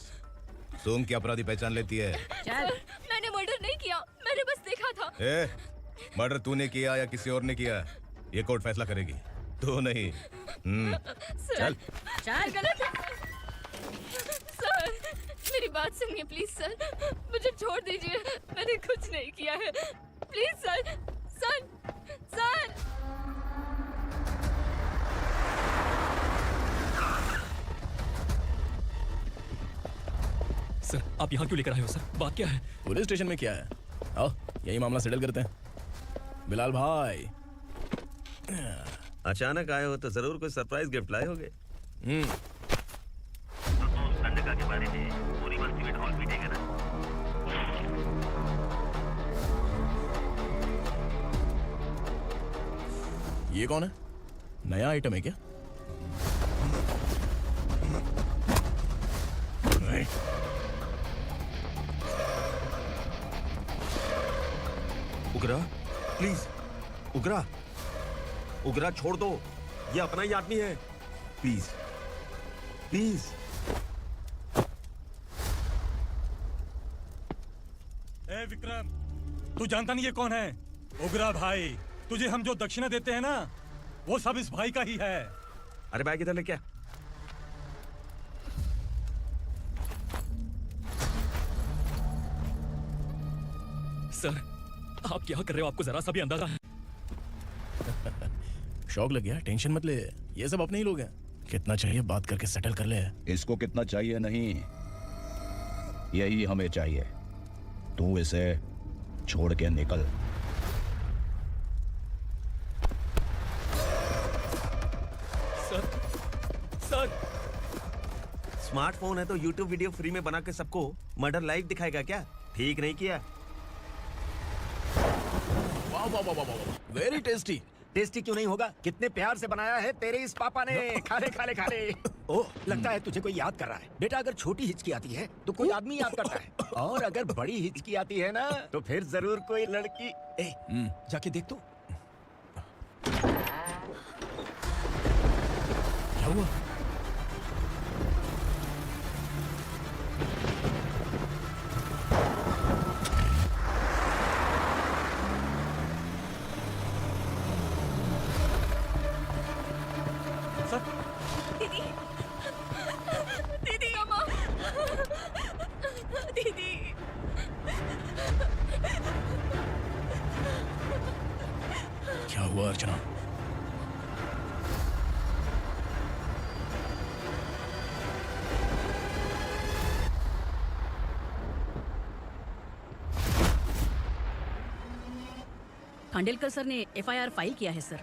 सोम की अपराधी पहचान लेती है। चल। मैंने मर्डर नहीं किया, मैंने बस देखा था। मर्डर तूने किया या किसी और ने किया, ये कोर्ट फैसला करेगी, तू नहीं। चल चल। गलत है सर, मेरी बात सुनिए प्लीज सर, मुझे छोड़ दीजिए, मैंने कुछ नहीं किया है। Please sir, sir, sir. Sir आप यहाँ क्यों लेकर आए हो सर? बात क्या है? पुलिस स्टेशन में क्या है? आओ यही मामला सेटल करते हैं। बिलाल भाई, अचानक आए हो तो जरूर कोई सरप्राइज गिफ्ट लाए होगे। हम्म। तो तू उस दंडका के बारे में पूरी बस्ती में ढोल पीटेगा ना। ये कौन है? नया आइटम है क्या? उगरा प्लीज, उगरा, उगरा छोड़ दो, ये अपना ही आदमी है। Please please. ए विक्रम, तू जानता नहीं ये कौन है? उग्रा भाई। तुझे हम जो दक्षिणा देते हैं ना, वो सब इस भाई का ही है। अरे बैग इधर ले क्या? सर, आप क्या कर रहे हो? आपको जरा सा भी अंदाजा है? शौक लग गया? टेंशन मत ले, ये सब अपने ही लोग हैं। कितना चाहिए बात करके सेटल कर ले। इसको कितना चाहिए नहीं, यही हमें चाहिए। तू इसे छोड़ के निकल। सर, स्मार्टफोन है तो YouTube वीडियो फ्री में बना के सबको मर्डर लाइव दिखाएगा क्या? ठीक नहीं किया। वाह वाह वाह वाह, वेरी टेस्टी। टेस्टी क्यों नहीं होगा? कितने प्यार से बनाया है तेरे इस पापा ने। खा ले खा ले खा ले। ओह, लगता है तुझे कोई याद कर रहा है। बेटा, अगर छोटी हिचकी आती है तो कोई आदमी याद करता है, और अगर बड़ी हिचकी आती है ना तो फिर जरूर कोई लड़की। जाके देख तो। क्या हुआ? दीदी, दीदी, अम्मा, दीदी। क्या हुआ अर्चना? खांडेलकर सर ने एफआईआर फाइल किया है सर।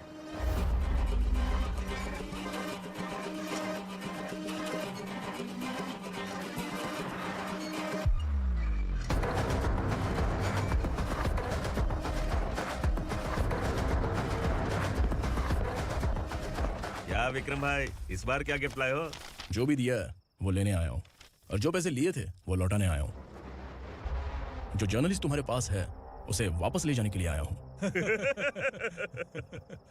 क्या विक्रम भाई, इस बार क्या गिफ्ट लाए हो? जो भी दिया है वो लेने आया हूँ, और जो पैसे लिए थे वो लौटाने आया हूँ। जो जर्नलिस्ट तुम्हारे पास है उसे वापस ले जाने के लिए आया हूँ।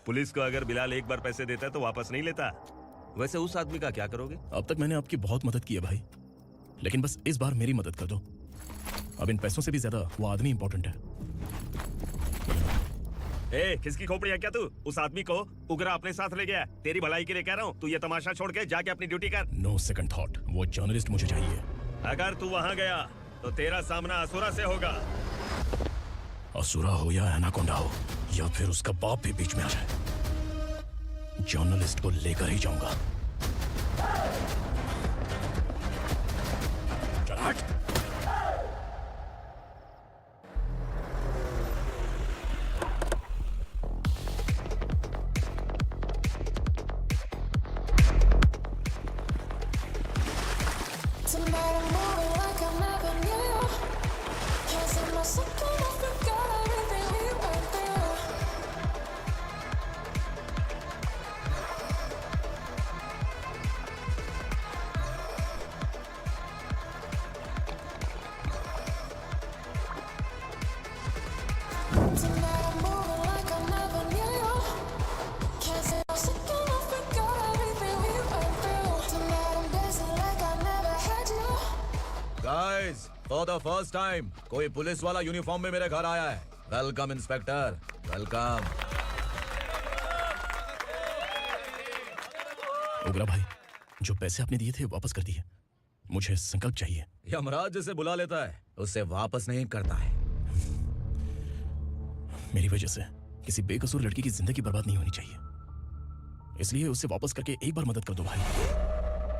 पुलिस को अगर बिलाल एक बार पैसे देता है तो वापस नहीं लेता। वैसे उस आदमी का क्या करोगे? अब तक मैंने आपकी बहुत मदद की है भाई, लेकिन बस इस बार मेरी मदद कर दो। अब इन पैसों से भी ज्यादा वो आदमी इंपॉर्टेंट है। ए, किसकी खोपड़ी है क्या तू? उस आदमी को उगरा अपने साथ ले गया। तेरी भलाई के लिए कह रहा हूँ, तू ये तमाशा छोड़ के जाके अपनी ड्यूटी कर। नो सेकंड थॉट, वो जर्नलिस्ट मुझे चाहिए। अगर तू वहाँ गया तो तेरा सामना असुरा से होगा। असुरा हो या एनाकोंडा हो, या फिर उसका बाप भी बीच में आ जाए, जर्नलिस्ट को लेकर ही जाऊंगा। चल हट। Guys, for the first time कोई पुलिस वाला यूनिफॉर्म में मेरे घर आया है। Welcome inspector, welcome. उग्रा भाई, जो पैसे आपने दिए थे वापस कर दिए। मुझे संकल्प चाहिए। यमराज जिसे बुला लेता है उसे वापस नहीं करता है। मेरी वजह से किसी बेकसूर लड़की की जिंदगी बर्बाद नहीं होनी चाहिए, इसलिए उसे वापस करके एक बार मदद कर दो भाई।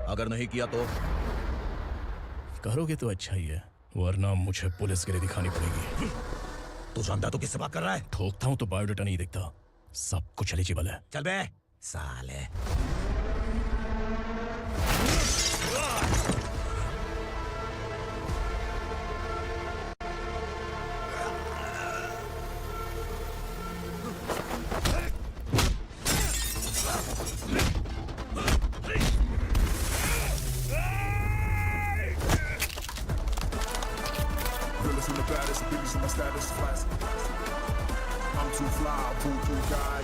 अगर नहीं किया तो? करोगे तो अच्छा ही है, वरना मुझे पुलिस के लिए दिखानी पड़ेगी। तू जानता तो किससे बात कर रहा है? ठोकता हूं तो बायोडाटा नहीं दिखता, सब कुछ एलिजिबल है। चल बे साले। I'm too fly, too guy.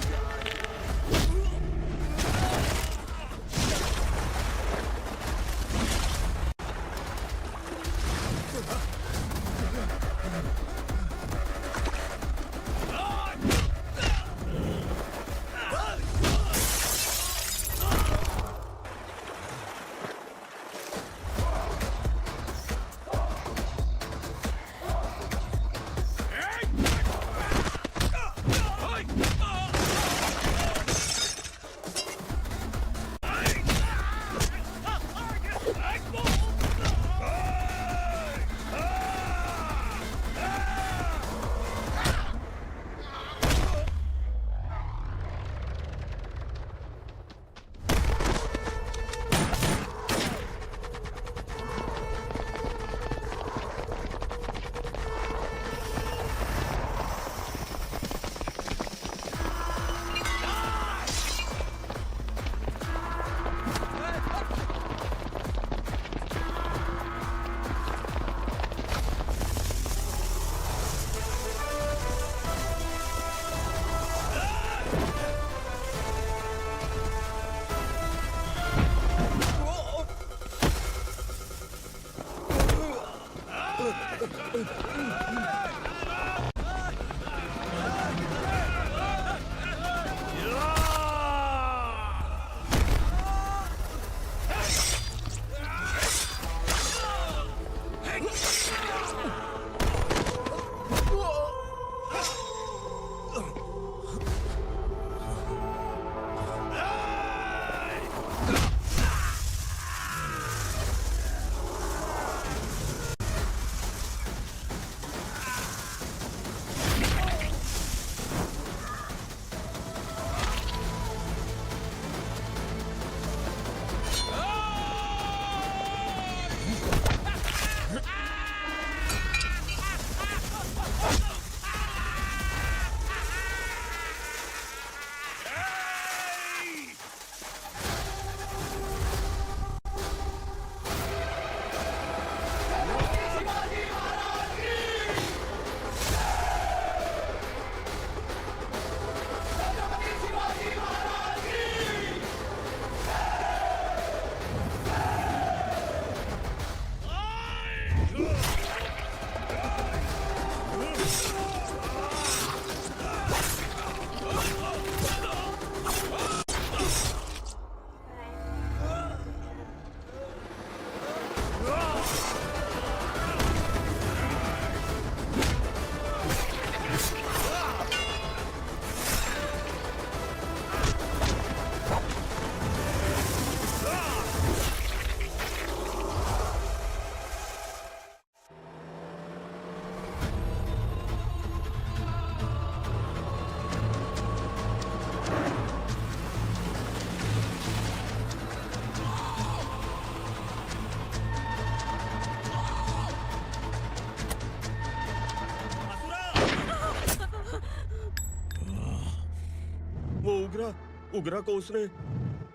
उगरा उगरा को उसने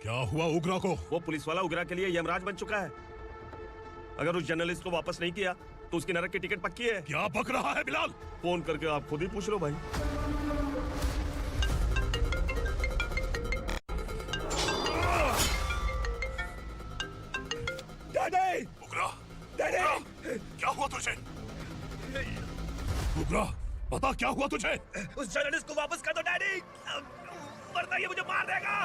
क्या हुआ उगरा को? वो पुलिस वाला उगरा के लिए यमराज बन चुका है। अगर उस जर्नलिस्ट को वापस नहीं किया तो उसकी नरक की टिकट पक्की है। क्या बक रहा है बिलाल? फोन करके आप खुद ही पूछ लो भाई। डैडी! उगरा! डैडी! क्या हुआ तुझे? उगरा, बता क्या हुआ तुझे? उस जर्नलिस्ट को वापस कर दो डैडी, वरना ये मुझे मार देगा।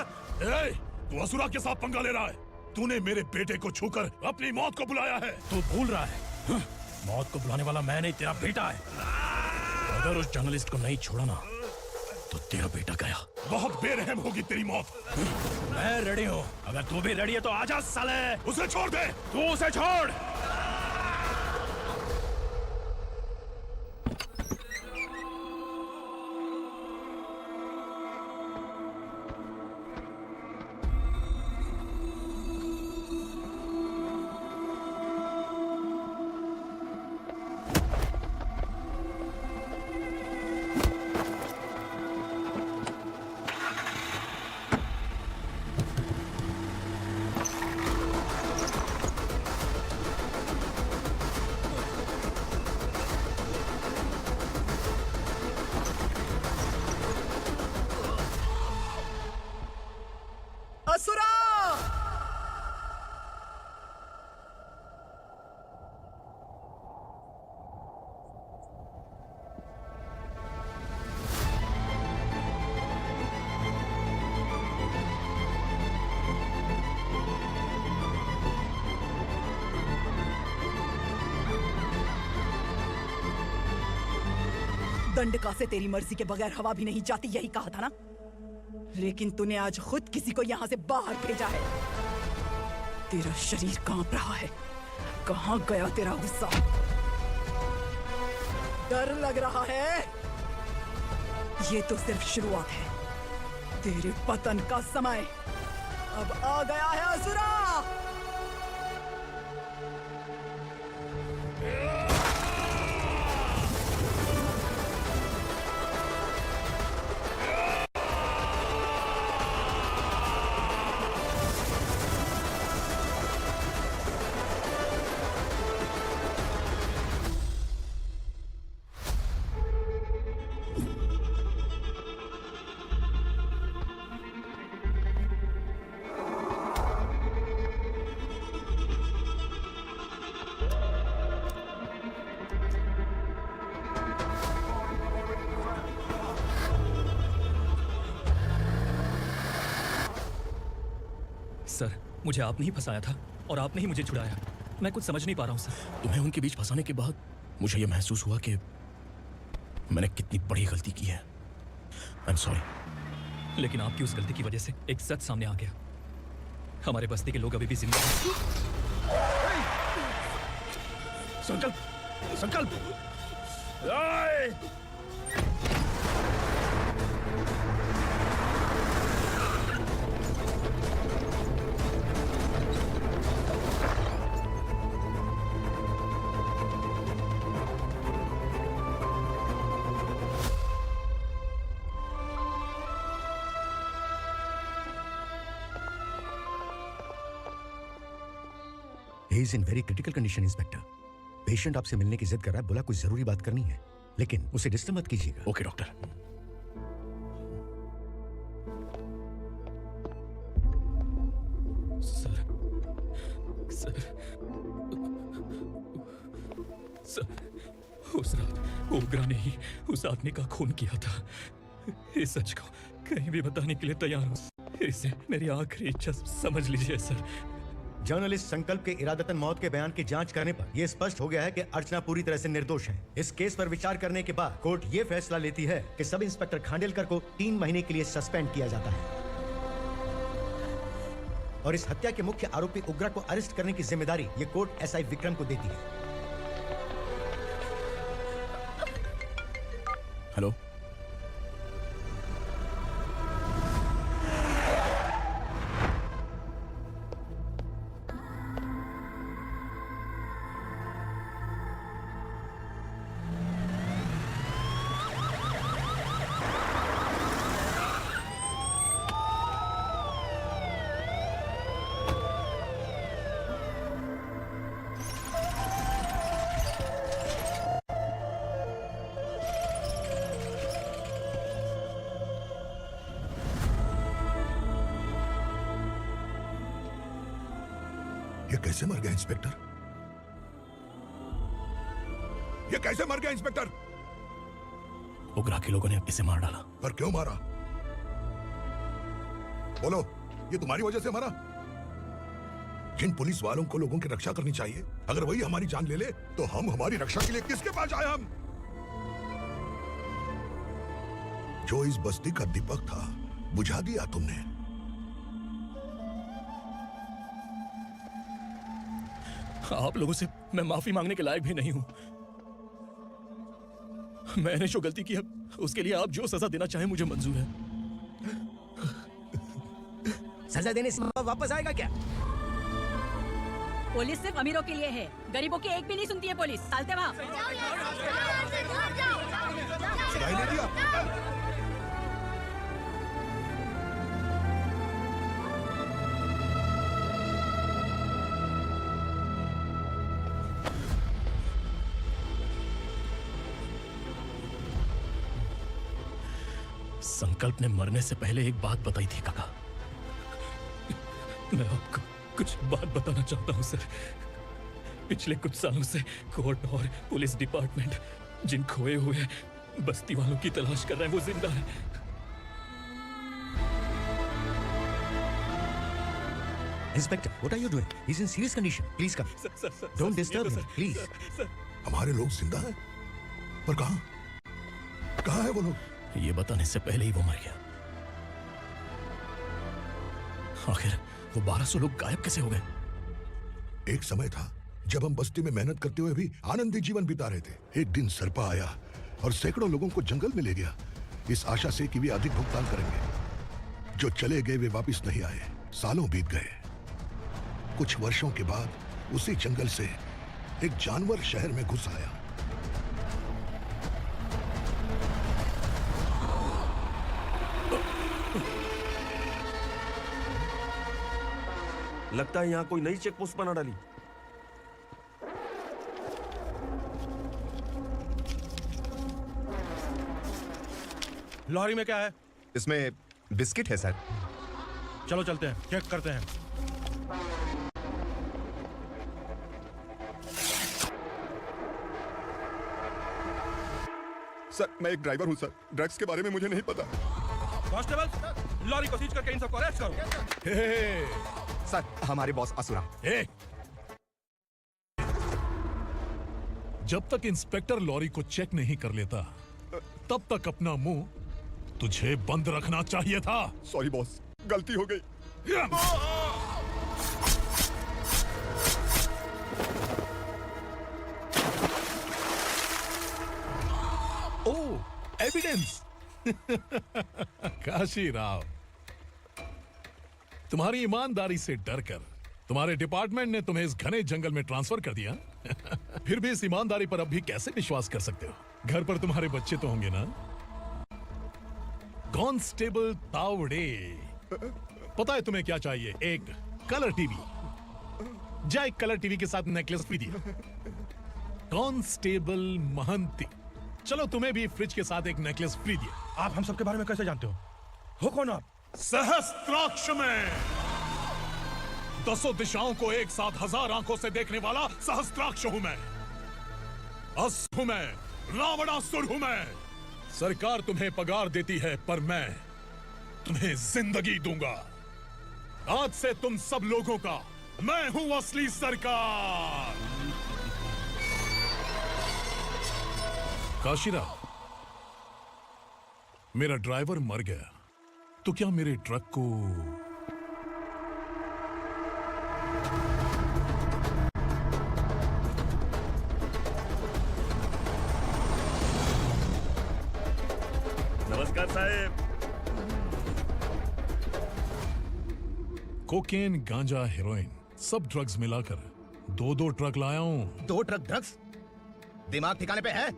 ए, तू असुरा के साथ पंगा ले रहा है। तूने मेरे बेटे को छूकर अपनी मौत को बुलाया है। तू भूल रहा है, मौत को बुलाने वाला मैं नहीं, तेरा बेटा है। अगर उस जर्नलिस्ट को नहीं छोड़ा ना तो तेरा बेटा गया। बहुत बेरहम होगी तेरी मौत। मैं रेडी हूँ, अगर तू भी रेडी है तो आजा साले। उसे छोड़ दे। तू उसे छोड़। असुरा! दंड का से तेरी मर्जी के बगैर हवा भी नहीं जाती, यही कहा था ना? लेकिन तूने आज खुद किसी को यहाँ से बाहर भेजा है। तेरा शरीर कांप रहा है। कहाँ गया तेरा गुस्सा? डर लग रहा है? ये तो सिर्फ शुरुआत है। तेरे पतन का समय अब आ गया है असुरा। सर, मुझे आपने ही फंसाया था और आपने ही मुझे छुड़ाया। मैं कुछ समझ नहीं पा रहा हूँ सर। तुम्हें उनके बीच फंसाने के बाद मुझे यह महसूस हुआ कि मैंने कितनी बड़ी गलती की है। I am sorry. लेकिन आपकी उस गलती की वजह से एक सच सामने आ गया। हमारे बस्ती के लोग अभी भी जिंदा हैं। संकल्प, संकल्प! He is in very critical condition, inspector. Patient आपसे मिलने की जिद कर रहा है, बोला कुछ जरूरी बात करनी है, लेकिन उसे डिस्टर्ब मत कीजिएगा। Okay doctor. सर, उस रात उगरा ने ही उस आदमी का खून किया था। इस सच को कहीं भी बताने के लिए तैयार हूँ। इसे मेरी आखिरी इच्छा समझ लीजिए सर। जर्नलिस्ट संकल्प के इरादतन मौत के बयान की जांच करने पर यह स्पष्ट हो गया है कि अर्चना पूरी तरह से निर्दोष है। इस केस पर विचार करने के बाद कोर्ट ये फैसला लेती है कि सब इंस्पेक्टर खांडेलकर को 3 महीने के लिए सस्पेंड किया जाता है और इस हत्या के मुख्य आरोपी उग्रा को अरेस्ट करने की जिम्मेदारी ये कोर्ट एसआई विक्रम को देती है। हेलो, ये कैसे मर गया इंस्पेक्टर? ये कैसे मर गया इंस्पेक्टर? उग्रा के लोगों ने इसे मार डाला। पर क्यों मारा? बोलो, ये तुम्हारी वजह से मरा? जिन पुलिस वालों को लोगों की रक्षा करनी चाहिए, अगर वही हमारी जान ले ले तो हम हमारी रक्षा के लिए किसके पास आए? हम जो इस बस्ती का दीपक था, बुझा दिया तुमने। आप लोगों से मैं माफी मांगने के लायक भी नहीं हूं। मैंने जो गलती की है उसके लिए आप जो सजा देना चाहें मुझे मंजूर है। सजा देने से वापस आएगा क्या? पुलिस सिर्फ अमीरों के लिए है, गरीबों की एक भी नहीं सुनती है पुलिस। चलते वहाँ। संकल्प ने मरने से पहले एक बात बताई थी काका। मैं आपको कुछ बात बताना चाहता हूं सर। पिछले कुछ सालों से कोर्ट और पुलिस डिपार्टमेंट जिन खोए हुए बस्ती वालों की तलाश कर रहे हैं वो जिंदा है। Inspector, what are you doing? He's in serious condition. Please come. Don't disturb him, please. हमारे लोग जिंदा हैं? पर कहां? कहां है वो लोग? ये बताने से पहले ही वो मर गया। आखिर वो 1200 लोग गायब कैसे हो गए? एक समय था जब हम बस्ती में मेहनत करते हुए भी आनंदी जीवन बिता रहे थे। एक दिन सरपा आया और सैकड़ों लोगों को जंगल में ले गया, इस आशा से कि वे अधिक भुगतान करेंगे। जो चले गए वे वापस नहीं आए। सालों बीत गए। कुछ वर्षों के बाद उसी जंगल से एक जानवर शहर में घुस आया। लगता है यहाँ कोई नई चेक पोस्ट बना डाली। लॉरी में क्या है? इसमें बिस्किट है सर। चलो चलते हैं, चेक करते हैं। सर, मैं एक ड्राइवर हूं सर। ड्रग्स के बारे में मुझे नहीं पता। कांस्टेबल, लॉरी को सीज करके इन सबको अरेस्ट करो। सर, हमारे बॉस असुरा। जब तक इंस्पेक्टर लॉरी को चेक नहीं कर लेता तब तक अपना मुंह तुझे बंद रखना चाहिए था। सॉरी बॉस, गलती हो गई। ओह, एविडेंस। काशी राव, तुम्हारी ईमानदारी से डरकर तुम्हारे डिपार्टमेंट ने तुम्हें इस घने जंगल में ट्रांसफर कर दिया। फिर भी इस ईमानदारी पर अब भी कैसे विश्वास कर सकते हो? घर पर तुम्हारे बच्चे तो होंगे ना? कांस्टेबल तावड़े, पता है तुम्हें क्या चाहिए? एक कलर टीवी। जा एक कलर टीवी के साथ नेकलेस भी दिया। कांस्टेबल महंती, चलो तुम्हें भी फ्रिज के साथ एक नेकलेस फ्री दिया। आप हम सबके बारे में कैसे जानते हो कौन आप? सहस्त्राक्ष में 10 दिशाओं को एक साथ 1000 आंखों से देखने वाला सहस्त्राक्ष हूं मैं। अस हूं मैं, रावणासुर हूं मैं। सरकार तुम्हें पगार देती है पर मैं तुम्हें जिंदगी दूंगा। आज से तुम सब लोगों का मैं हूं असली सरकार। काशीराव, मेरा ड्राइवर मर गया तो क्या मेरे ट्रक को नमस्कार साहब। कोकेन, गांजा, हेरोइन सब ड्रग्स मिलाकर 2-2 ट्रक लाया हूं। 2 ट्रक ड्रग्स? दिमाग ठिकाने पे है?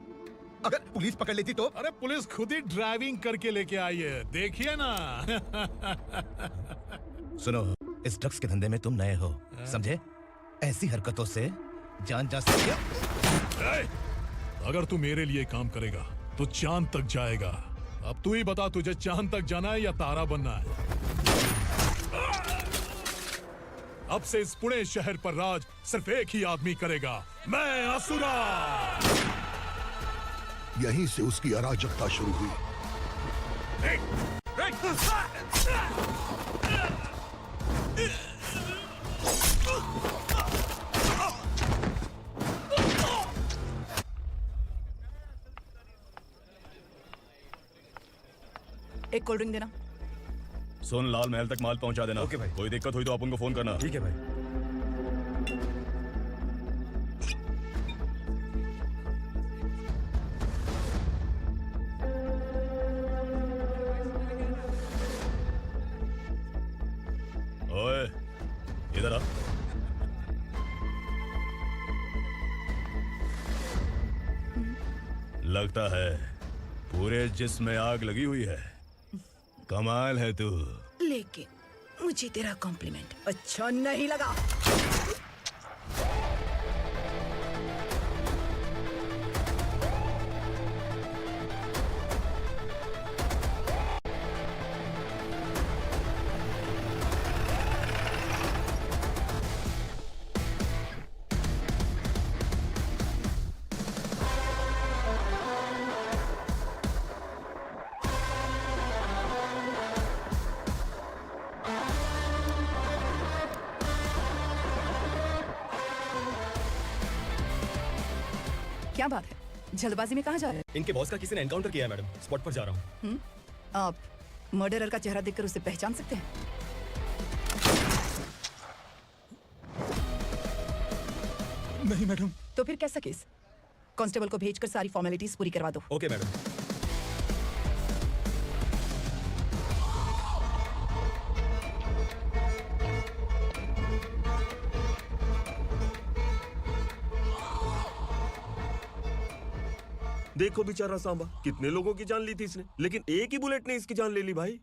अगर पुलिस पकड़ लेती तो? अरे पुलिस खुद ही ड्राइविंग करके लेके आई है, देखिए ना। सुनो, इस ड्रग्स के धंधे में तुम नए हो, समझे? ऐसी हरकतों से जान जा सकती है। अगर तू मेरे लिए काम करेगा तो चांद तक जाएगा। अब तू ही बता, तुझे चांद तक जाना है या तारा बनना है? अब से इस पुणे शहर पर राज सिर्फ एक ही आदमी करेगा, मैं असुरा। यहीं से उसकी अराजकता शुरू हुई। एक कोल्ड ड्रिंक देना। सुन, लाल महल तक माल पहुंचा देना। ओके भाई। कोई दिक्कत हुई तो अपन को फोन करना। ठीक है भाई। ओए, इधर आ। लगता है पूरे जिस्म में आग लगी हुई है। कमाल है तू। लेकिन मुझे तेरा कॉम्प्लीमेंट अच्छा नहीं लगा। क्या बात है, जल्दबाजी में कहाँ जा रहे हैं? इनके बॉस का किसी ने एनकाउंटर किया है मैडम, स्पॉट पर जा रहा हूँ। आप मर्डरर का चेहरा देखकर उसे पहचान सकते हैं? नहीं मैडम। तो फिर कैसा केस? कांस्टेबल को भेजकर सारी फॉर्मेलिटीज पूरी करवा दो। Okay madam. देखो बेचारा सांबा, कितने लोगों की जान ली थी इसने, लेकिन एक ही बुलेट ने इसकी जान ले ली भाई।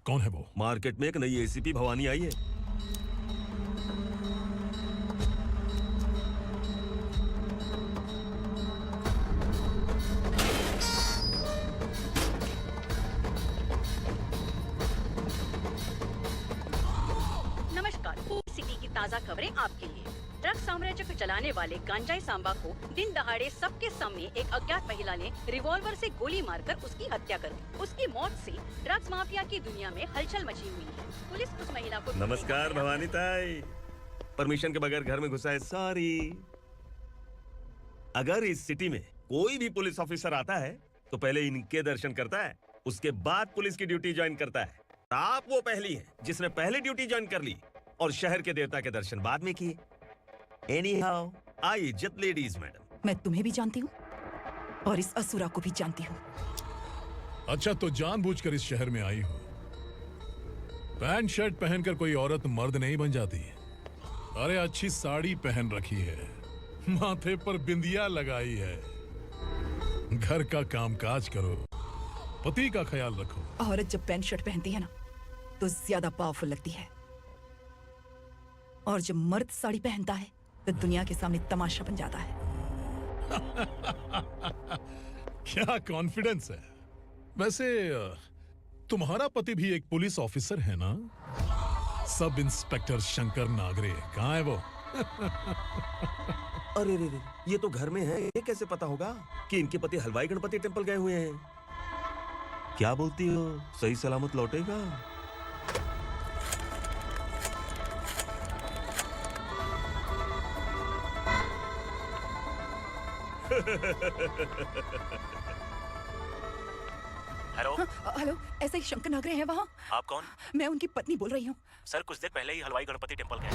कौन है वो? मार्केट में एक नई एसीपी भवानी आई है। नमस्कार, सिटी की ताज़ा खबरें आपके लिए। ड्रग्स साम्राज्य को चलाने वाले गांजाई सांबा को दिन दहाड़े सबके सामने एक अज्ञात महिला ने रिवॉल्वर से गोली मारकर उसकी हत्या कर दी। उसकी मौत से ड्रग्स माफिया की दुनिया में हलचल मची हुई है। पुलिस उस महिला को नमस्कार भवानी ताई, परमिशन के बगैर घर में घुसा है, सॉरी। अगर इस सिटी में कोई भी पुलिस ऑफिसर आता है तो पहले इनके दर्शन करता है, उसके बाद पुलिस की ड्यूटी ज्वाइन करता है। आप वो पहली है जिसने पहले ड्यूटी ज्वाइन कर ली और शहर के देवता के दर्शन बाद में किए। Anyhow, आई इज्जत लेडीज मैडम। मैं तुम्हें भी जानती हूँ और इस असुरा को भी जानती हूँ। अच्छा, तो जानबूझकर इस शहर में आई हो। पैंट शर्ट पहनकर कोई औरत मर्द नहीं बन जाती। अरे अच्छी साड़ी पहन रखी है, माथे पर बिंदिया लगाई है, घर का कामकाज करो, पति का ख्याल रखो। औरत जब पैंट शर्ट पहनती है ना तो ज्यादा पावरफुल लगती है, और जब मर्द साड़ी पहनता है तो दुनिया के सामने तमाशा बन जाता है। क्या कॉन्फिडेंस है। वैसे तुम्हारा पति भी एक पुलिस ऑफिसर है ना? सब इंस्पेक्टर शंकर नागरे, कहाँ है वो? अरे रे रे, ये तो घर में है, ये कैसे पता होगा कि इनके पति हलवाई गणपति टेम्पल गए हुए हैं? क्या बोलती हो, सही सलामत लौटेगा? हेलो। हेलो, ऐसे ही शंकर नागरे हैं वहाँ? आप कौन? मैं उनकी पत्नी बोल रही हूँ। सर, कुछ देर पहले ही हलवाई गणपति टेम्पल गए।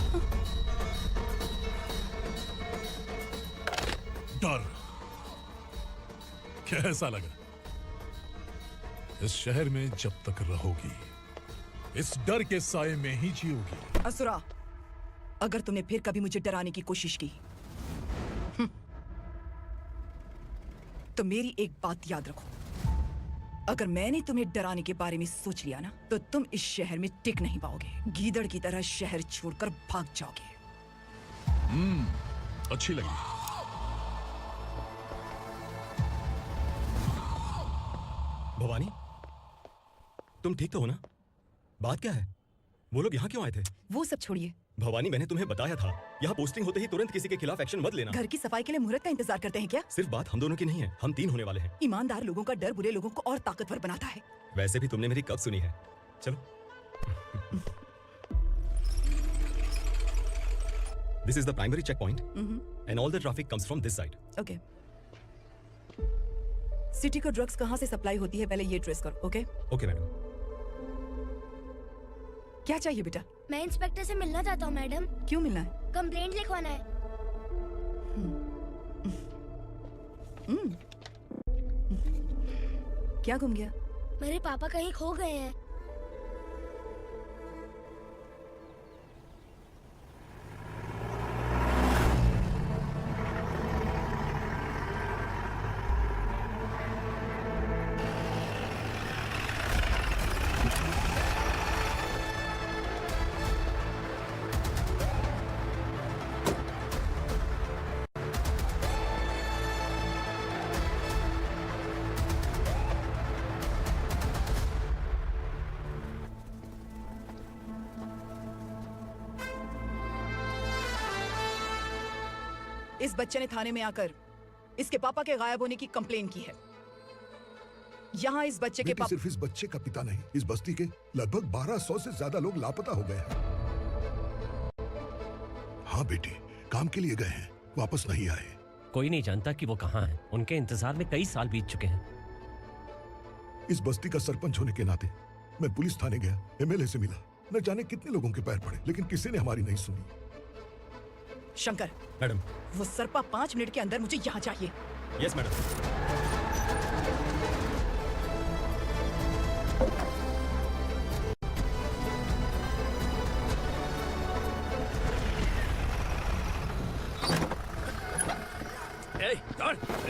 डर कैसा लगा? इस शहर में जब तक रहोगी इस डर के साए में ही जियोगी। असुरा, अगर तुमने फिर कभी मुझे डराने की कोशिश की तो मेरी एक बात याद रखो, अगर मैंने तुम्हें डराने के बारे में सोच लिया ना तो तुम इस शहर में टिक नहीं पाओगे। गीदड़ की तरह शहर छोड़कर भाग जाओगे। अच्छी लगी। भवानी, तुम ठीक तो हो ना? बात क्या है? वो लोग यहाँ क्यों आए थे? वो सब छोड़िए, भवानी, मैंने तुम्हें बताया था, यहाँ पोस्टिंग होते ही तुरंत किसी के खिलाफ एक्शन मत लेना। घर की सफाई के लिए मुहूर्त का इंतजार करते हैं क्या? सिर्फ बात हम दोनों की नहीं है, हम 3 होने वाले हैं। ईमानदार लोगों का डर बुरे लोगों को और ताकतवर बनाता है। वैसे भी तुमने मेरी कब सुनी है? चलो। This is the primary checkpoint, and all the traffic comes from this side. Okay. City को ड्रग्स कहाँ से सप्लाई होती है पहले ये ट्रेस करो, ओके? Okay madam. क्या चाहिए बेटा? मैं इंस्पेक्टर से मिलना चाहता हूँ मैडम। क्यों मिलना है? कंप्लेंट लिखवाना है। क्या गुम गया? मेरे पापा कहीं खो गए हैं। इस बच्चे ने थाने में आकर इसके पापा के गायब होने की कंप्लेन की है। यहाँ इस बच्चे के सिर्फ इस बच्चे का पिता नहीं, इस बस्ती के लगभग 1200 से ज्यादा लोग लापता हो गए हैं। हाँ बेटी, काम के लिए गए हैं, वापस नहीं आए। कोई नहीं जानता कि वो कहाँ हैं। उनके इंतजार में कई साल बीत चुके हैं। इस बस्ती का सरपंच होने के नाते मैं पुलिस थाने गया, एमएलए से मिला, न जाने कितने लोगों के पैर पड़े, लेकिन किसी ने हमारी नहीं सुनी। शंकर, मैडम, वो सरपा 5 मिनट के अंदर मुझे यहाँ चाहिए। Yes madam.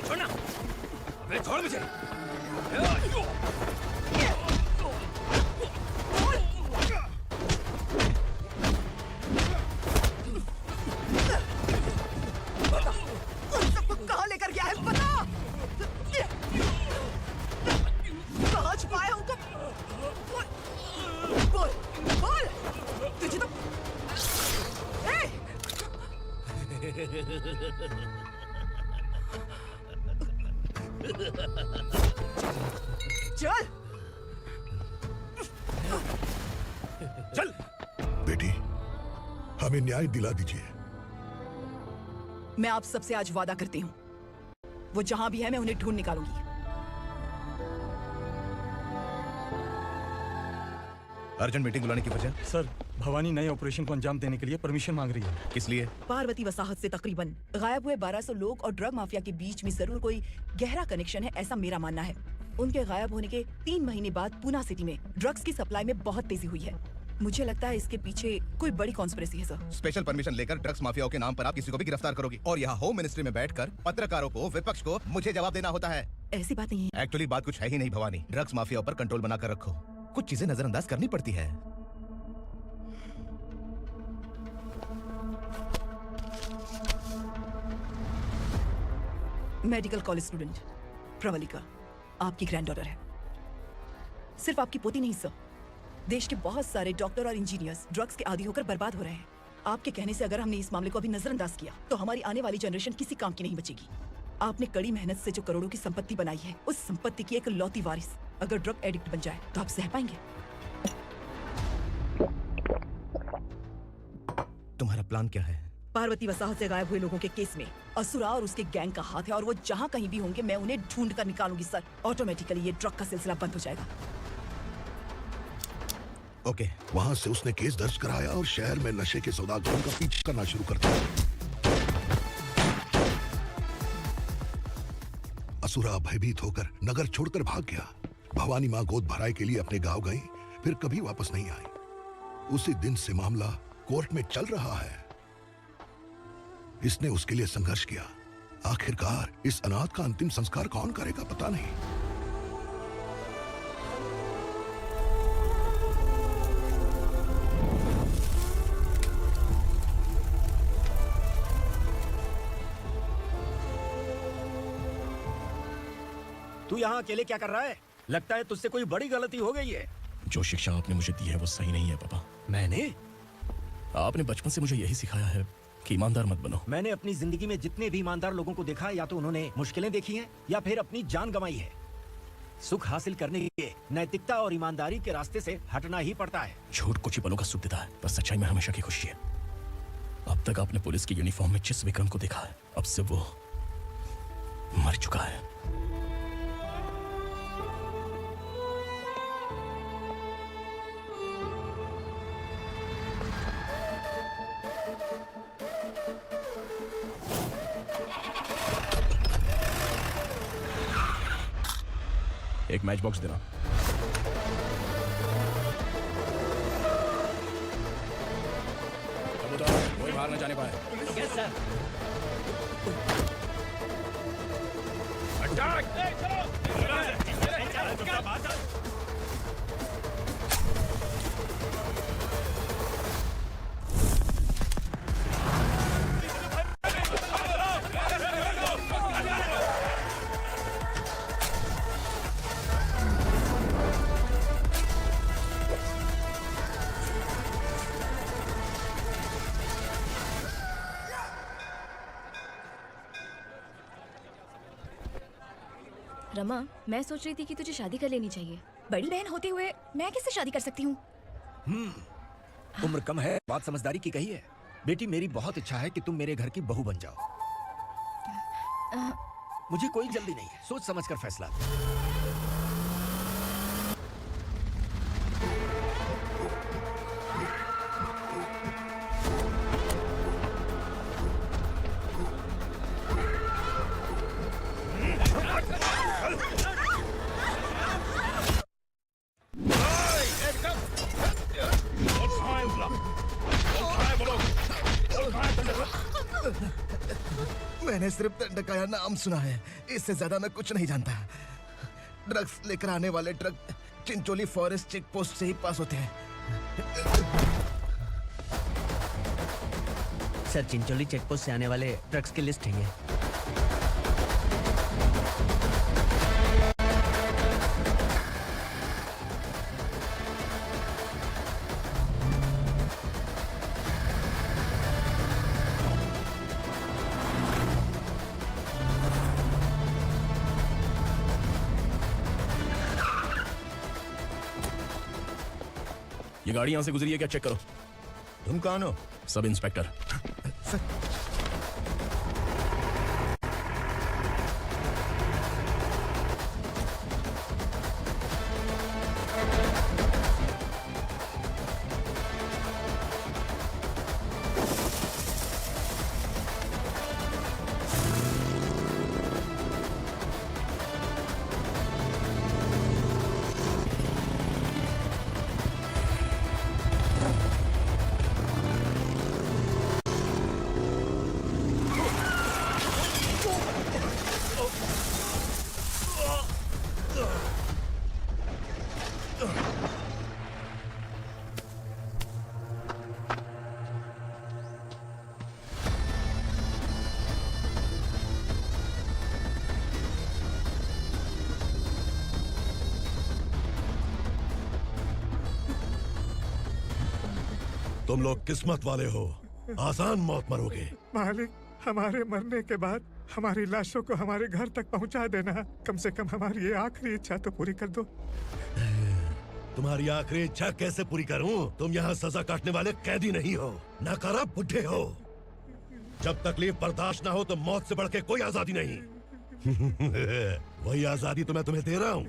छोड़ना, अबे छोड़ मुझे। कहाँ लेकर गया है पता? कहाँ छुपाया उनको? बोल, बोल, तुझे तो चल चल बेटी, हमें न्याय दिला दीजिए। मैं आप सबसे आज वादा करती हूँ, वो जहां भी है मैं उन्हें ढूंढ निकालूंगी। अर्जेंट मीटिंग बुलाने की वजह? सर, भवानी नए ऑपरेशन को अंजाम देने के लिए परमिशन मांग रही है। किस लिए? पार्वती वसाहत से तकरीबन गायब हुए 1200 लोग और ड्रग माफिया के बीच में जरूर कोई गहरा कनेक्शन है, ऐसा मेरा मानना है। उनके गायब होने के 3 महीने बाद पूना सिटी में ड्रग्स की सप्लाई में बहुत तेजी हुई है। मुझे लगता है इसके पीछे कोई बड़ी कॉन्स्पिरेसी है सर। स्पेशल परमिशन लेकर ड्रग्स माफियाओं के नाम पर आप किसी को भी गिरफ्तार करोगी, और यहाँ होम मिनिस्ट्री में बैठकर पत्रकारों को, विपक्ष को मुझे जवाब देना होता है। ऐसी बात नहीं है। एक्चुअली बात कुछ है ही नहीं भवानी। ड्रग्स माफियाओं पर कंट्रोल बनाकर रखो, कुछ चीजें नजरअंदाज करनी पड़ती है। मेडिकल कॉलेज स्टूडेंट प्रवलिका आपकी ग्रैंडडॉटर है। सिर्फ आपकी पोती नहीं सर, देश के बहुत सारे डॉक्टर और इंजीनियर्स ड्रग्स के आदी होकर बर्बाद हो रहे हैं। आपके कहने से अगर हमने इस मामले को अभी नजरअंदाज किया तो हमारी आने वाली जनरेशन किसी काम की नहीं बचेगी। आपने कड़ी मेहनत से जो करोड़ों की संपत्ति बनाई है, उस संपत्ति की एक लौती वारिस अगर ड्रग एडिक्ट बन जाए तो आप सह पाएंगे? तुम्हारा प्लान क्या है? पार्वती वसाहत से गायब हुए लोगों के केस में असुरा और उसके गैंग का हाथ है, और वो जहाँ कहीं भी होंगे मैं उन्हें ढूंढ कर निकालूंगी सर। ऑटोमेटिकली ये ड्रग का सिलसिला बंद हो जाएगा। ओके। वहाँ से उसने केस दर्ज कराया और शहर में नशे के सौदागरों का पीछा करना शुरू कर दिया। असुरा भयभीत होकर नगर छोड़कर भाग गया। भवानी माँ गोद भराई के लिए अपने गांव गई, फिर कभी वापस नहीं आई। उसी दिन से मामला कोर्ट में चल रहा है। इसने उसके लिए संघर्ष किया। आखिरकार इस अनाथ का अंतिम संस्कार कौन करेगा पता नहीं। तू यहाँ अकेले क्या कर रहा है? लगता है तुझसे कोई बड़ी गलती हो गई है। जो शिक्षा आपने मुझे दी है वो सही नहीं है पापा। मैंने? आपने बचपन से मुझे यही सिखाया है कि ईमानदार मत बनो। मैंने अपनी जिंदगी में जितने भी ईमानदार लोगों को देखा, या तो उन्होंने मुश्किलें देखी हैं या फिर अपनी जान गंवाई है। सुख हासिल करने के लिए नैतिकता और ईमानदारी के रास्ते से हटना ही पड़ता है। झूठ कुछ ही पलों का सुख देता है, पर सच्चाई में हमेशा की खुशी है। अब तक आपने पुलिस की यूनिफॉर्म में जिस विक्रम को देखा है, अब से वो मर चुका है। एक मैच बॉक्स देना। कोई बाहर न जाने पाए। Yes sir. रमा, मैं सोच रही थी कि तुझे शादी कर लेनी चाहिए। बड़ी बहन होते हुए मैं किससे शादी कर सकती हूँ? उम्र कम है, बात समझदारी की कही है। बेटी, मेरी बहुत इच्छा है कि तुम मेरे घर की बहू बन जाओ। मुझे कोई जल्दी नहीं है, सोच समझ कर फैसला। मैंने सिर्फ दंडकाया नाम सुना है, इससे ज्यादा मैं कुछ नहीं जानता। ड्रग्स लेकर आने वाले truck Chincholi forest check post से ही पास होते हैं। सर, चिंचोली चेक पोस्ट से आने वाले ट्रक्स की लिस्ट है ये। ये गाड़ी यहां से गुजरी है क्या? चेक करो। तुम कौन हो? Sub inspector. तुम लोग किस्मत वाले हो, आसान मौत मरोगे। मालिक, हमारे मरने के बाद हमारी लाशों को हमारे घर तक पहुंचा देना। कम से कम हमारी ये आखिरी इच्छा तो पूरी कर दो। तुम्हारी आखिरी इच्छा कैसे पूरी करूं? तुम यहाँ सजा काटने वाले कैदी नहीं हो, नाकारा बुढ़े हो। जब तकलीफ बर्दाश्त ना हो तो मौत से बढ़ के कोई आजादी नहीं। वही आजादी तो मैं तुम्हें दे रहा हूँ।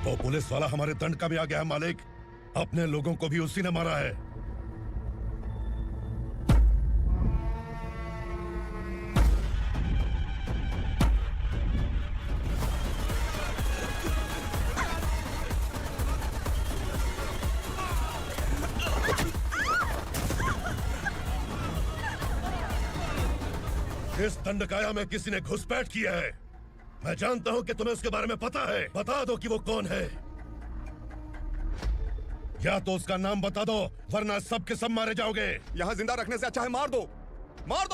वो पुलिस वाला हमारे दंड का भी आ गया है मालिक। अपने लोगों को भी उसी ने मारा है। इस दंडकाया में किसी ने घुसपैठ किया है। मैं जानता हूं कि तुम्हें उसके बारे में पता है। बता दो कि वो कौन है। या तो उसका नाम बता दो, वरना सब के सब मारे जाओगे। यहाँ जिंदा रखने से अच्छा है मार दो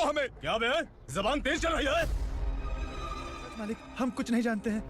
हमें। क्या बे? जबान तेज चल रही है। मालिक, हम कुछ नहीं जानते हैं।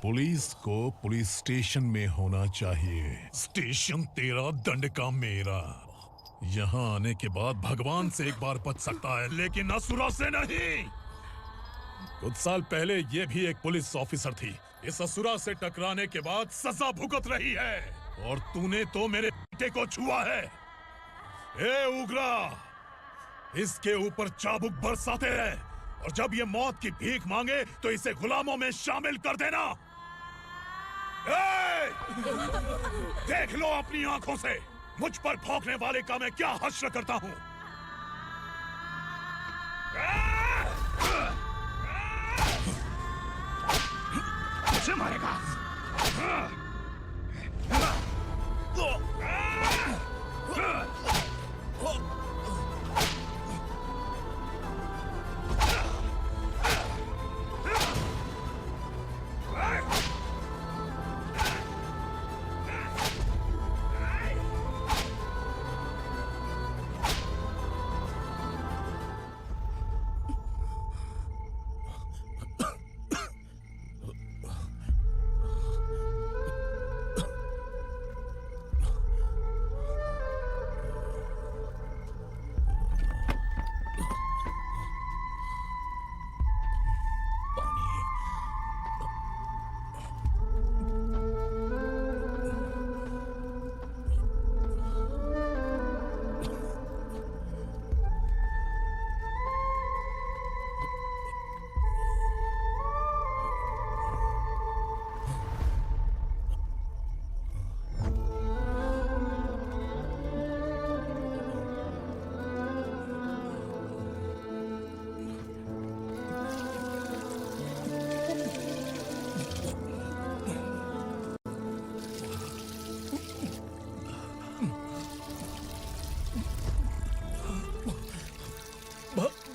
पुलिस को पुलिस स्टेशन में होना चाहिए। स्टेशन तेरा, दंड का मेरा। यहाँ आने के बाद भगवान से एक बार बच सकता है, लेकिन असुरा से नहीं। कुछ साल पहले ये भी एक पुलिस ऑफिसर थी। इस असुरा से टकराने के बाद सजा भुगत रही है, और तूने तो मेरे बेटे को छुआ है। ए उग्रा, इसके ऊपर चाबुक बरसाते हैं, और जब ये मौत की भीख मांगे तो इसे गुलामों में शामिल कर देना। देख लो अपनी आंखों से मुझ पर भौंकने वाले का मैं क्या हश्र करता हूं। मुझे मारेगा।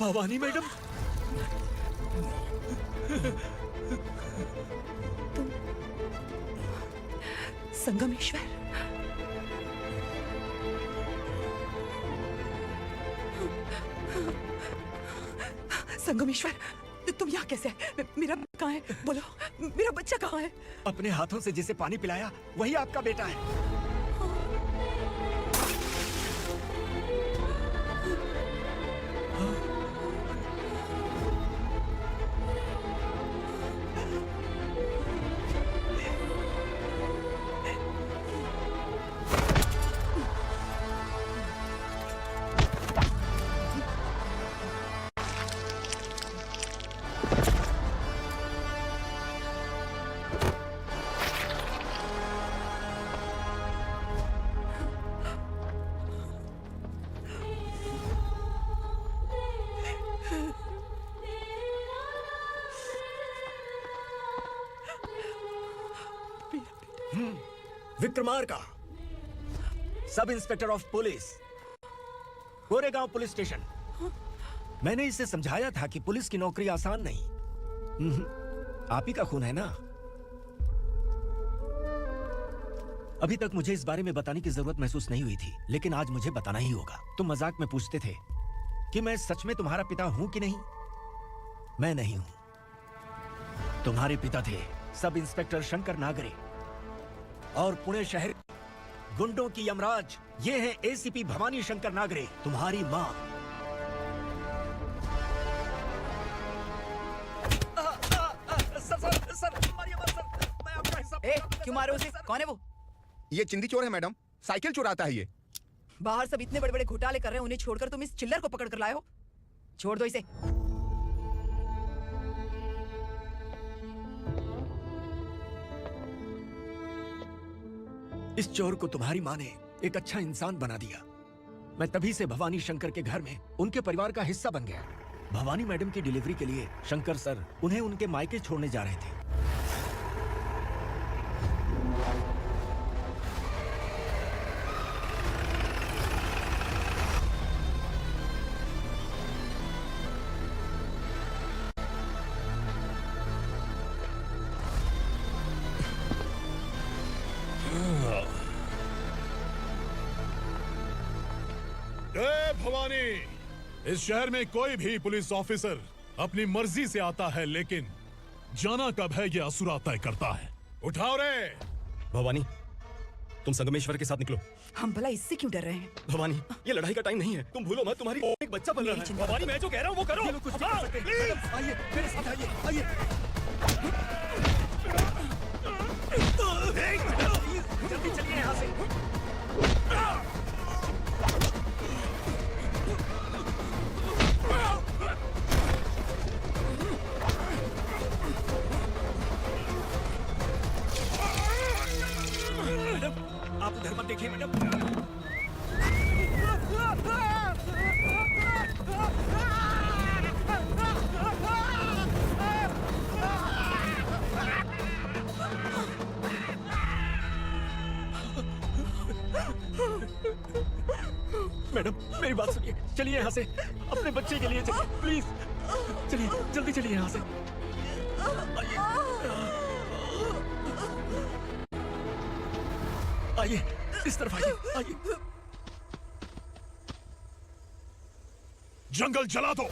भवानी मैडम, संगमेश्वर, संगमेश्वर, तुम यहाँ कैसे आए? मेरा कहाँ है? बोलो, मेरा बच्चा कहाँ है? अपने हाथों से जिसे पानी पिलाया वही आपका बेटा है। Vikramarka, sub inspector of police, Goregaon police station. मैंने इसे समझाया था कि पुलिस की नौकरी आसान नहीं। आप ही का खून है ना। अभी तक मुझे इस बारे में बताने की जरूरत महसूस नहीं हुई थी, लेकिन आज मुझे बताना ही होगा। तुम मजाक में पूछते थे कि मैं सच में तुम्हारा पिता हूं कि नहीं। मैं नहीं हूं। तुम्हारे पिता थे सब इंस्पेक्टर शंकर नागरे, और पुणे शहर गुंडों की यमराज ये है एसीपी भवानी शंकर नागरे, तुम्हारी मां। सर, मारिए मत सर, मैं आपका हिस्सा। क्यों मारे उसे? कौन है वो? ये चिंदी चोर है मैडम, साइकिल चुराता है ये। बाहर सब इतने बड़े बड़े घोटाले कर रहे हैं, उन्हें छोड़कर तुम इस चिल्लर को पकड़ कर लाए हो। छोड़ दो इसे। इस चोर को तुम्हारी माँ ने एक अच्छा इंसान बना दिया। मैं तभी से भवानी शंकर के घर में उनके परिवार का हिस्सा बन गया। भवानी मैडम की डिलीवरी के लिए शंकर सर उन्हें उनके मायके छोड़ने जा रहे थे। भवानी, इस शहर में कोई भी पुलिस ऑफिसर अपनी मर्जी से आता है, लेकिन जाना कब है ये असुरा तय करता है। उठाओ रे। भवानी, तुम संगमेश्वर के साथ निकलो। हम भला इससे क्यों डर रहे हैं? भवानी, ये लड़ाई का टाइम नहीं है। तुम भूलो मत, तुम्हारी एक बच्चा पल रहा है। भवानी, मैं जो कह रहा हूँ वो करो। आइए मेरे साथ, आइए। जल्दी चलिए यहाँ से। आप उधर मत देखिए मैडम। मैडम, मेरी बात सुनिए। चलिए यहाँ से, अपने बच्चे के लिए चलिए, प्लीज। चलिए, जल्दी चलिए यहाँ से। आइए, इस तरफ आइए। जंगल जला दो।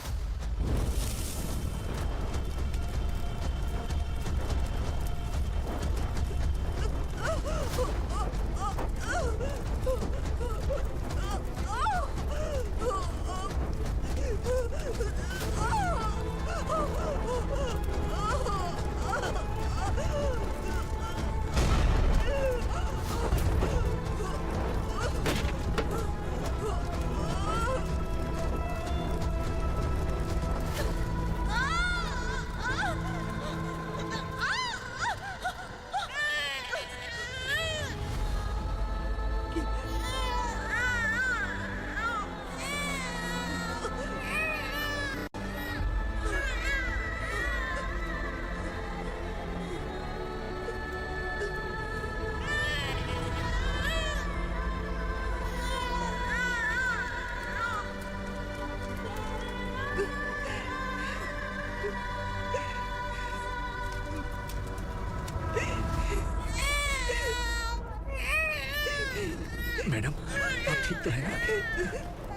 तो है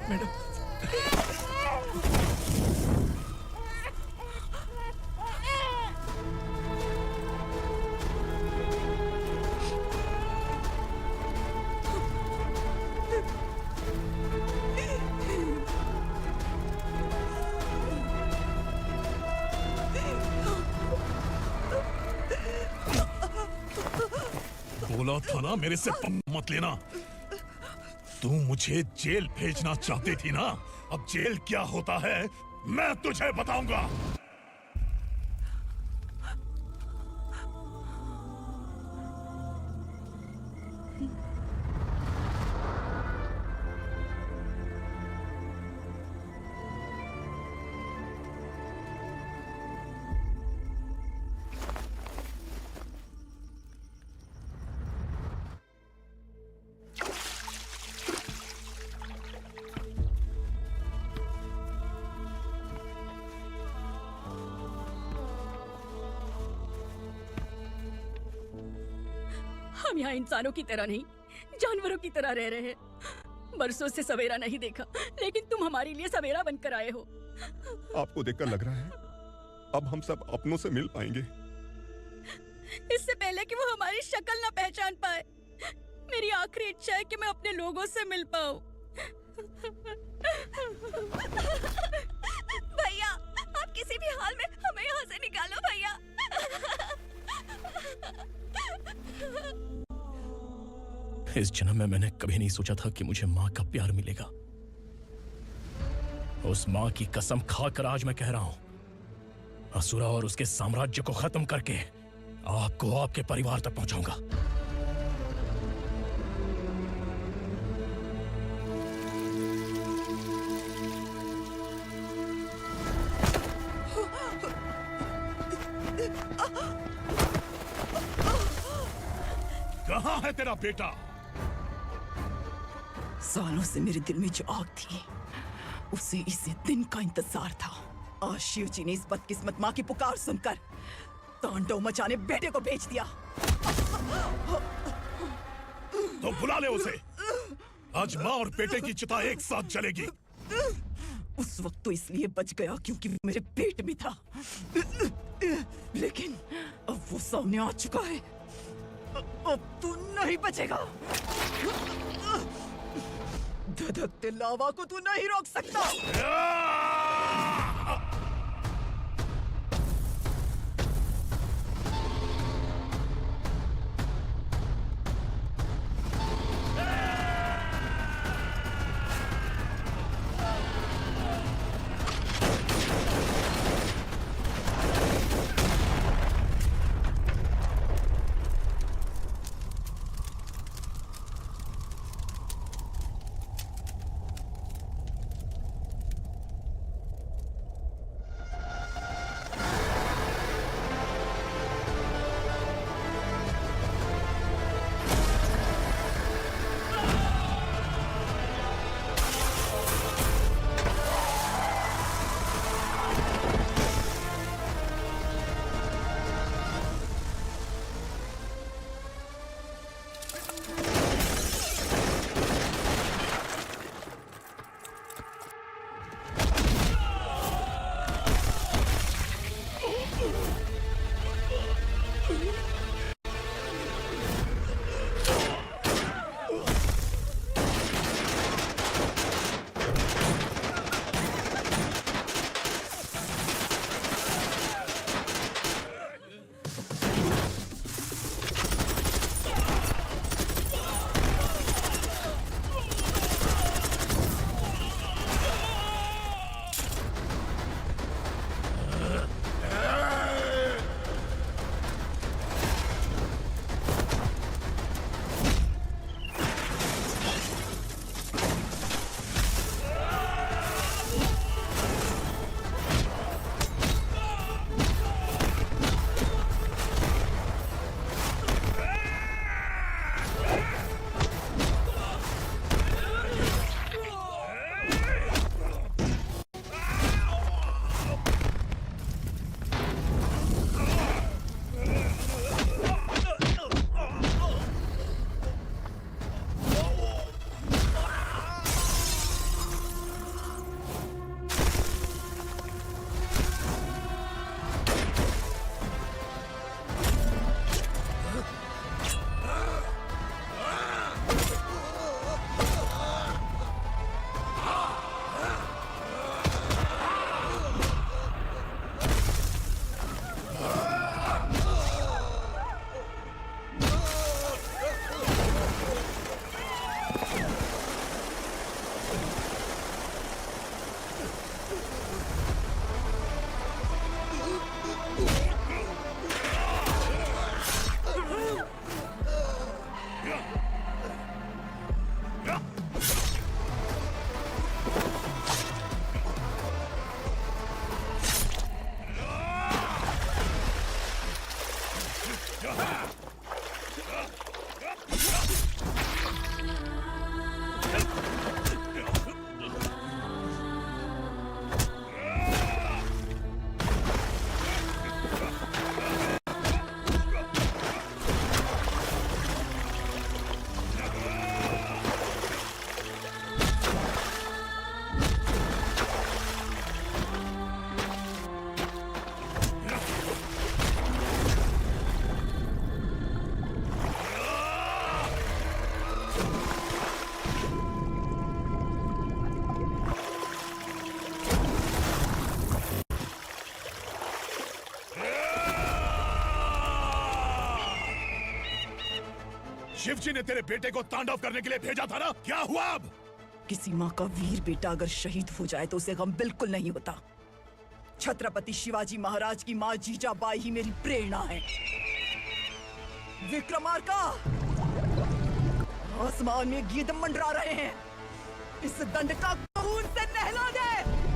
मैडम। बोला था ना मेरे से मत लेना। तू मुझे जेल भेजना चाहती थी ना, अब जेल क्या होता है मैं तुझे बताऊंगा। हम यहाँ इंसानों की तरह नहीं, जानवरों की तरह रह रहे हैं। बरसों से सवेरा नहीं देखा, लेकिन तुम हमारे लिए सवेरा बनकर आए हो। आपको देखकर लग रहा है अब हम सब अपनों से मिल पाएंगे। इससे पहले कि वो हमारी शक्ल न पहचान पाए, मेरी आखिरी इच्छा है कि मैं अपने लोगों से मिल पाऊं। भैया, आप किसी भी हाल में हमें यहाँ से निकालो भैया। इस जन्म में मैंने कभी नहीं सोचा था कि मुझे माँ का प्यार मिलेगा। उस माँ की कसम खाकर आज मैं कह रहा हूं, असुरा और उसके साम्राज्य को खत्म करके आपको आपके परिवार तक पहुंचाऊंगा। कहाँ है तेरा बेटा? सालों से मेरे दिल में जो आग थी, उसे इसी दिन का इंतजार था। आज शिव जी ने इस बदकिस्मत माँ की पुकार सुनकर तांडव मचाने बेटे को भेज दिया। तो बुला ले उसे। आज माँ और बेटे की चिता एक साथ जलेगी। उस वक्त तो इसलिए बच गया क्योंकि मेरे पेट में था, लेकिन अब वो सामने आ चुका है। अब तू नहीं बचेगा। धधकते लावा को तू नहीं रोक सकता। शिवजी ने तेरे बेटे को तांडव करने के लिए भेजा था ना, क्या हुआ अब? किसी माँ का वीर बेटा अगर शहीद हो जाए तो उसे गम बिल्कुल नहीं होता। छत्रपति शिवाजी महाराज की माँ जीजाबाई ही मेरी प्रेरणा है। विक्रमार्का, आसमान में गीत मंडरा रहे हैं, इस दंड का खून से नहला दे।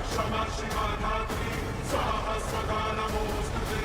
क्षमा शिवा धात्री स्वाहा स्वधा नमोस्तुते।